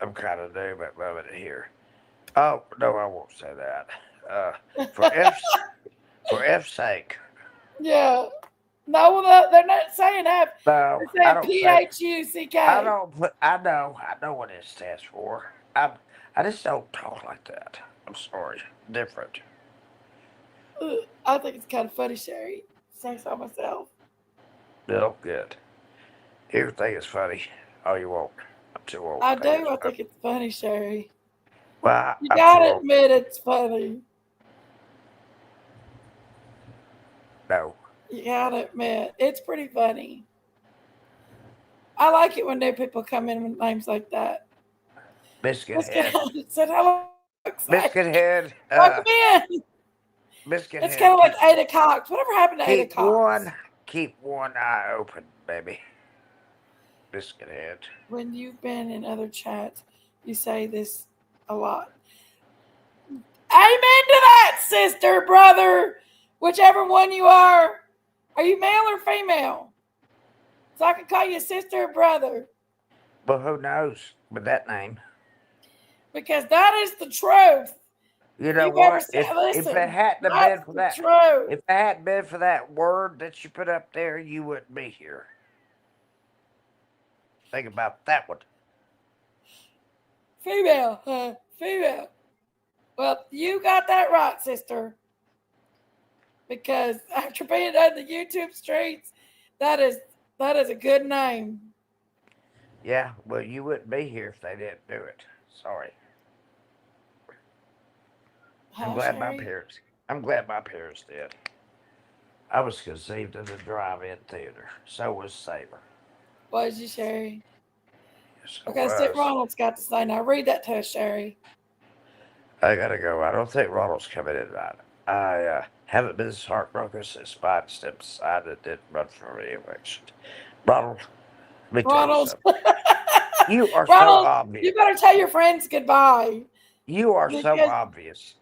I'm kind of new, but loving it here. Oh no, I won't say that. For F's sake. Yeah. No, well, they're not saying F. No, They're I saying don't say. I PHUCK. don't put. I know what it stands for. I just don't talk like that. I'm sorry. Different. I think it's kind of funny, Sherry. Say so myself. No good. Everything is funny. Oh, you won't. I'm too old I to think do. it's I funny. think it's funny, Sherry. Well, You I'm too gotta old. admit it's funny. No. You gotta admit it's pretty funny. I like it when new people come in with names like that. Biscuit Let's get head. said hello. Say, Biscuit head. welcome in. Biscuit It's kind head. of like Ada Cox. Whatever happened to Ada Keep Cox? one. Keep one eye open, baby. Biscuit head. When you've been in other chats, you say this a lot. Amen to that, sister, brother. Whichever one you are. Are you male or female? So I can call you sister or brother. Well, who knows with that name? Because that is the truth. You know You better what? say, If it listen, hadn't have that's been for the that, truth. if it hadn't been for that word that you put up there, you wouldn't be here. Think about that one. Female, huh? Female. Well, you got that right, sister. Because after being on the YouTube streets, that is that is a good name. Yeah, well, you wouldn't be here if they didn't do it. Sorry. I'm Huh, glad my Sherry? parents. I'm glad my parents did. I was conceived in a drive-in theater. So was Sailor. Was you, Sherry? Yes, I Okay, let's see what was. Ronald's got to say. Now read that to us, Sherry. I gotta go. I don't think Ronald's coming in right. I haven't been as heartbroken since Biden stepped aside and didn't run for re-election. Ronald, let me tell you Ronald. something. You are so Ronald, you obvious. better tell your friends goodbye. You are so Because obvious.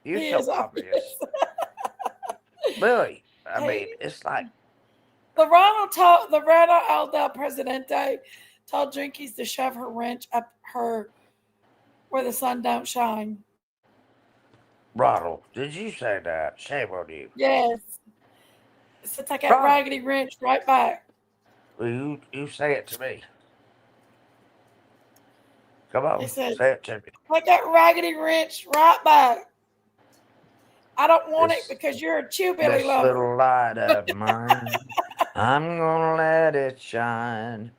You're he so is obvious. obvious. Really. I mean, Hey, it's like, The Ronald El del Presidente told Jinkies to shove her wrench up her where the sun don't shine. Ronald, did you say that? Shame on you. Yes. So take that Ronald, raggedy wrench right back. will you say it to me? Come He on, said, say it to me. take that raggedy wrench right back. I don't want it This because you're a chew billy this lover. little light of mine, I'm gonna let it shine.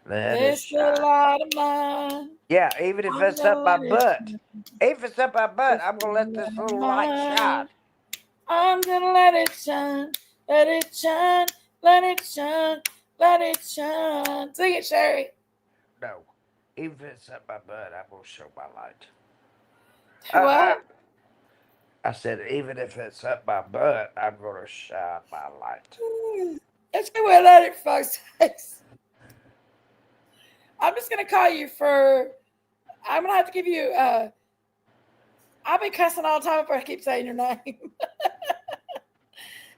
Let it This little shine. light of mine, Yeah, even if I'm it's gonna up my let it butt. shine. If it's up my butt, This I'm gonna little let this light of little light shine. mine, I'm gonna let it shine. Let it shine. Let it shine. Let it shine. Sing it, Sherry. No. Even if it's up my butt, I'm gonna show my light. Uh-uh. What? I said, even if it's up my butt, I'm gonna shine my light. That's the way I let it, folks. I'm just gonna call you for. I'm gonna have to give you. I've been cussing all the time if I keep saying your name.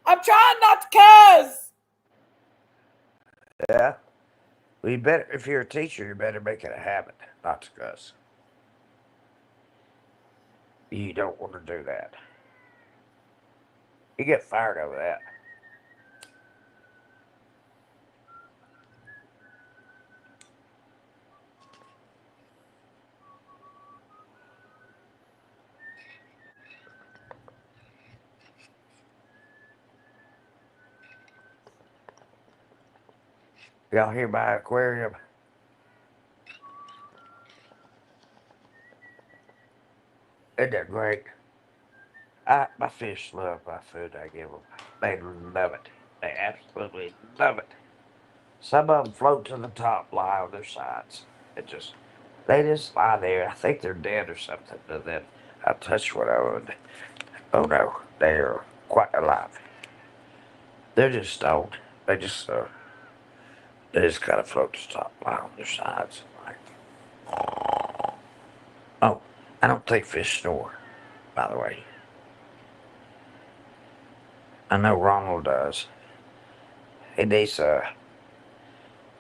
I'm trying not to cuss. Yeah. Well, you better, if you're a teacher, you better make it a habit not to cuss. You don't want to do that. You get fired over that. Y'all hear my aquarium? Isn't that great? My fish love my food I give them. They love it. They absolutely love it. Some of them float to the top, lie on their sides. They just lie there. I think they're dead or something. And then I touch one of them. And, oh no, they are quite alive. They're just stoned. They just kind of float to the top, lie on their sides. Like, oh, I don't think fish snore, by the way. I know Ronald does. He needs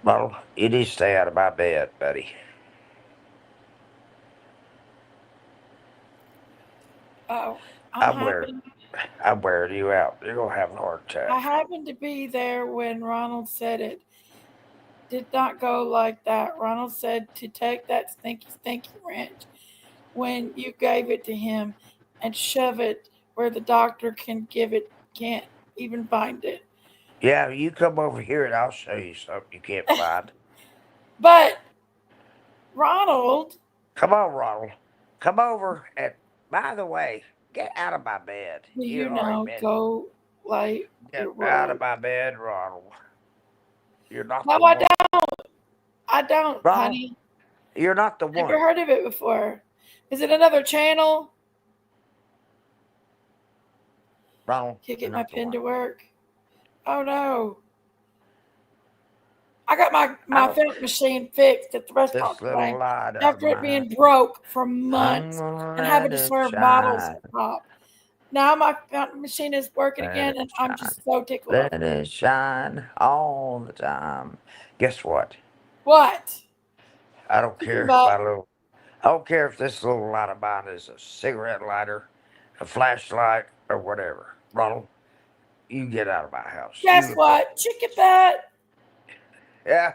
well, you need to stay out of my bed, buddy. Oh, I'm I'm wearing, happy. I'm wearing you out. You're gonna have a heart I attack. happened to be there when Ronald said it. Did not go like that. Ronald said to take that stinky wrench when you gave it to him and shove it where the doctor can't even find it. Yeah, you come over here and I'll show you something you can't find. But Ronald, Come on, Ronald. Come over and, by the way, get out of my bed. do You you already know been. go lay Get your out of word? my bed, Ronald. You're not No, the one. I don't, Ronald, honey. you're not the Never one. heard of it before. Is it another channel? Ronald, Can't you're get my not the pen one. to work. Oh no. I got I my don't. felt machine fixed at the restaurant This little today light of after it mine, being broke for I'm months gonna and having let to it serve bottles shine. at pop. Now my machine is working Let again, it and I'm shine. just so tickled off. Let it shine all the time. Guess what? What? I don't Thinking care if about my little I don't care if this little light of mine is a cigarette lighter, a flashlight, or whatever. Ronald, you get out of my house. guess what? Chicken butt. Yeah.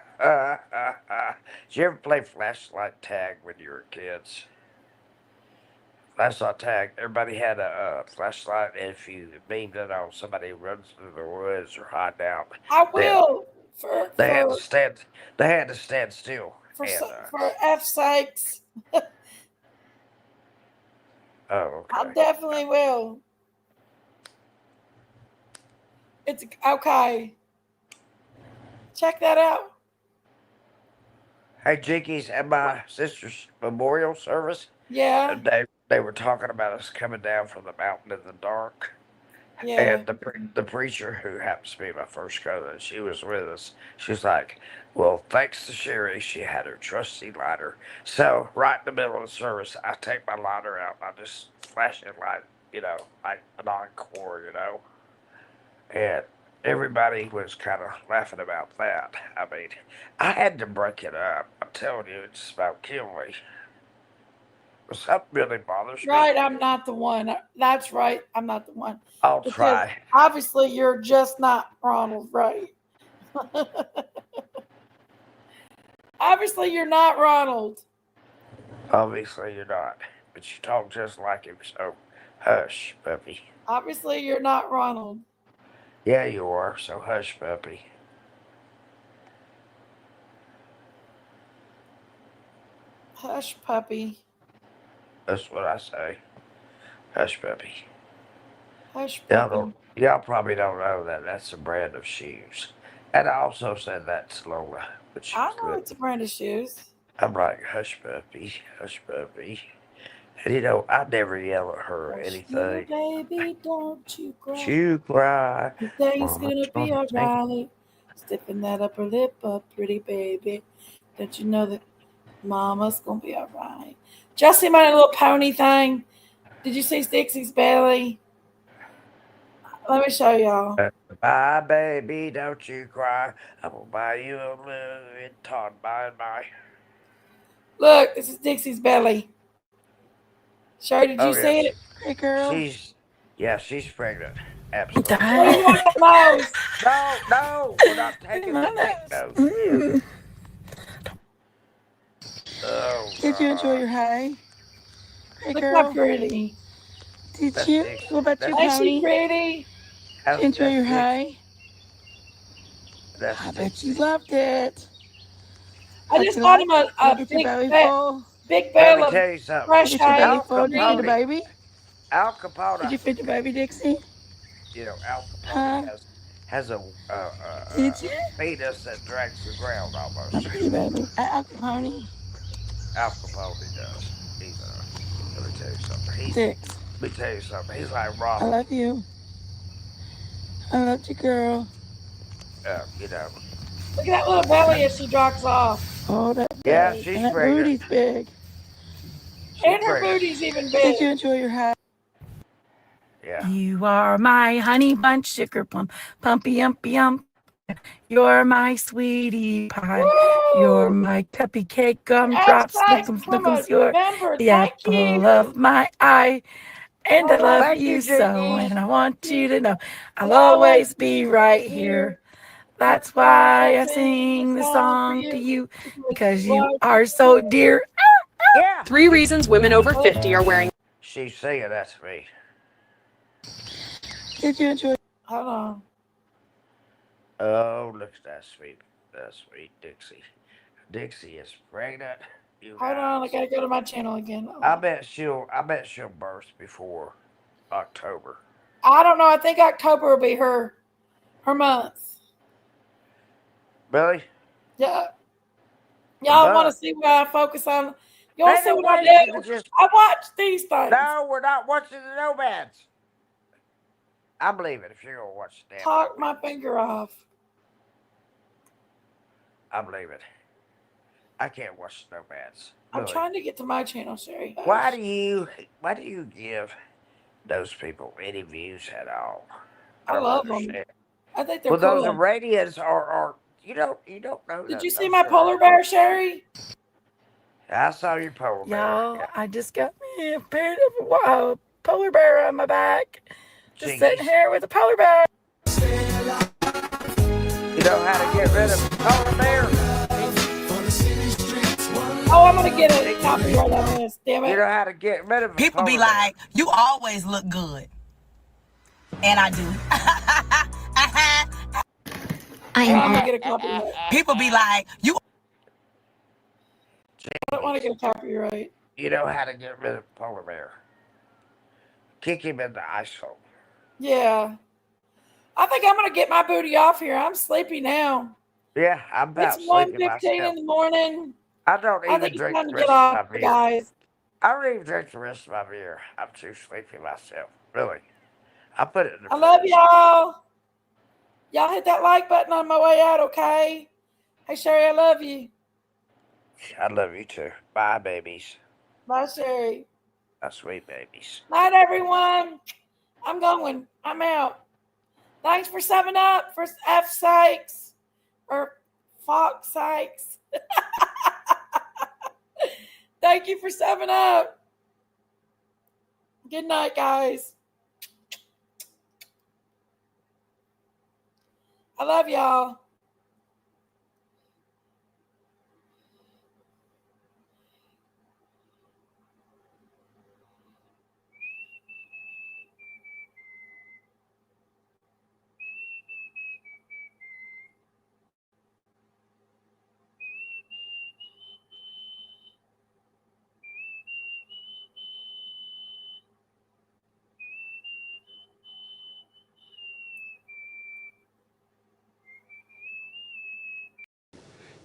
Did you ever play flashlight tag when you were kids? Flashlight tag. Everybody had a flashlight, and if you beamed it on somebody who runs through the woods or hide out, I they will for they had to for stand. They had to stand still. And for F sakes. oh, I okay. definitely will. It's okay. Check that out. Hey, Jinkies, at my sister's memorial service, Yeah, they were talking about us coming down from the mountain in the dark. yeah. And the preacher, who happens to be my first cousin, she was with us. She was like, "Well, thanks to Sherry, she had her trusty lighter. So right in the middle of the service, I take my lighter out. And I just flash it like like an encore, And everybody was kind of laughing about that. I mean, I had to break it up. I'm telling you, it's about killed me. Something really bothers me. Right, I'm not the one. That's right, I'm not the one. I'll Because try. obviously you're just not Ronald, right? Obviously you're not Ronald. Obviously, you're not, but you talk just like him, so hush, puppy. Obviously you're not Ronald. Yeah, you are, so hush, puppy. Hush, puppy. That's what I say. Hush, puppy. Hush, Y'all don't. puppy. Y'all probably don't know that that's a brand of shoes. And I also said that to Lola, but she I was know good. it's a brand of shoes. I'm like, hush, puppy, hush, puppy. And I never yell at her or Hush, little anything. baby, don't you Don't cry. you cry, Everything's mama's gonna be gonna take. alright. Stiffen that upper lip up, pretty baby. Don't you know that mama's gonna be alright? Just see my little pony thing. Did you see Dixie's belly? Let me show y'all. Bye, baby, don't you cry. I'm gonna buy you a moving tot by and by. Look, this is Dixie's belly. Sherry, did Oh you see yes, it? Hey, girl. she's pregnant. What do Absolutely. you want the nose? No, no, we're not taking the dick nose yet. Oh Did you enjoy God, your high? Hey, Look how girl. pretty. Did that's you? Dixie. What about you, That's Ain't she Pony? pretty? Did you enjoy that's your Dixie. high? That's I bet you Dixie. loved it. I Bet just you bought liked him it. Did you a get your belly full? big Let bale me of tell you something. Did fresh you get your hay belly Al for full? Did you feed the Capone, me. baby? Al Did Capone, you feed the baby, Dixie? Al Capone Huh? has Did you? a penis that drags the ground I almost. feed the baby. Uncle Pony. Al Capone does. He's let me tell you something. Dix. Let me tell you something. He's like I Ronald. love you. I loved you, girl. You know. Look at that little belly as she drops off. Oh, that Yeah, belly. she's And that pregnant. booty's big. She's And her pregnant. booty's even Did big. you enjoy your high? Yeah. You are my honey bunch sugar plum, pumpy umpy ump. You're my sweetie pie. You're Woo! my cupcake Yeah. gumdrop, snickums, from a snickums. You're member. the Thank apple you. of my eye. And I love Thank you, you so, Jinkies. and I want you to know I'll I'll always always be be right here. here. That's That's why I why I sing the sing the song for song to you. you, Because because you you are are so so dear. Yeah. Three reasons women over good. 50 are wearing She's singing that to me. Did you enjoy? Hold on. Oh, look at that sweet Dixie. Dixie is pregnant. You Hold on. I guys. gotta go to my channel again. Hold I on. bet she'll burst before October. I don't know. I think October will be her month. Billy, Yeah. a Y'all want to month. see what I focus on? You want to Ain't see no what I way she could do? just. I watch these things. No, we're not watching the Nomads. I believe it if you're gonna watch the damn Talk my Nomads. finger off. I believe it. I can't watch Nomads. I'm Billy, trying to get to my channel, Sherry. why Hush. do you why do you give those people any views at all. I I don't love them. understand. I think they're Well, those cool. Iranians are you don't know Did that you see those my polar are. bear, Sherry? I saw your polar bear. Y'all, Yeah, I just got me a pair of polar bear on my back. Just sitting jinkies. here with a polar bear. You know how to get rid of polar bear? Oh, I'm gonna get a Jinkies. copyright on this. Damn You it. know how to get rid of a People be polar bear? like, you always look good. And I do. I Oh, am I'm gonna at get a copyright. People be like, you I don't want to get a copyright. You know how to get rid of a polar bear? Kick him in the ice hole. Yeah. I think I'm gonna get my booty off here. I'm sleepy now. Yeah, I'm It's about sleeping 1:15 myself. in the morning. I don't I think even it's drink time the to get rest of off, my beer. guys. I don't even drink the rest of my beer. I'm too sleepy myself. Really. I put it in the I love fridge. y'all. Y'all hit that like button on my way out, okay? Hey, Sherry, I love you. I love you too. Bye, babies. Bye, Sherry. My sweet babies. Night, everyone. I'm going. I'm out. Thanks for 7-Up for F sakes or Fox sakes. Thank you for 7-Up. Good night, guys. I love y'all.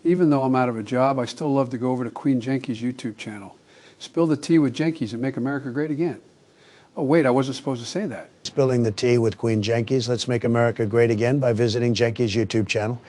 Even though I'm out of a job, I still love to go over to Queen Jenkie's YouTube channel. Spill the tea with Jenkies and make America great again. Oh, wait, I wasn't supposed to say that. Spilling the tea with Queen Jenkie's. Let's make America great again by visiting Jenkie's YouTube channel.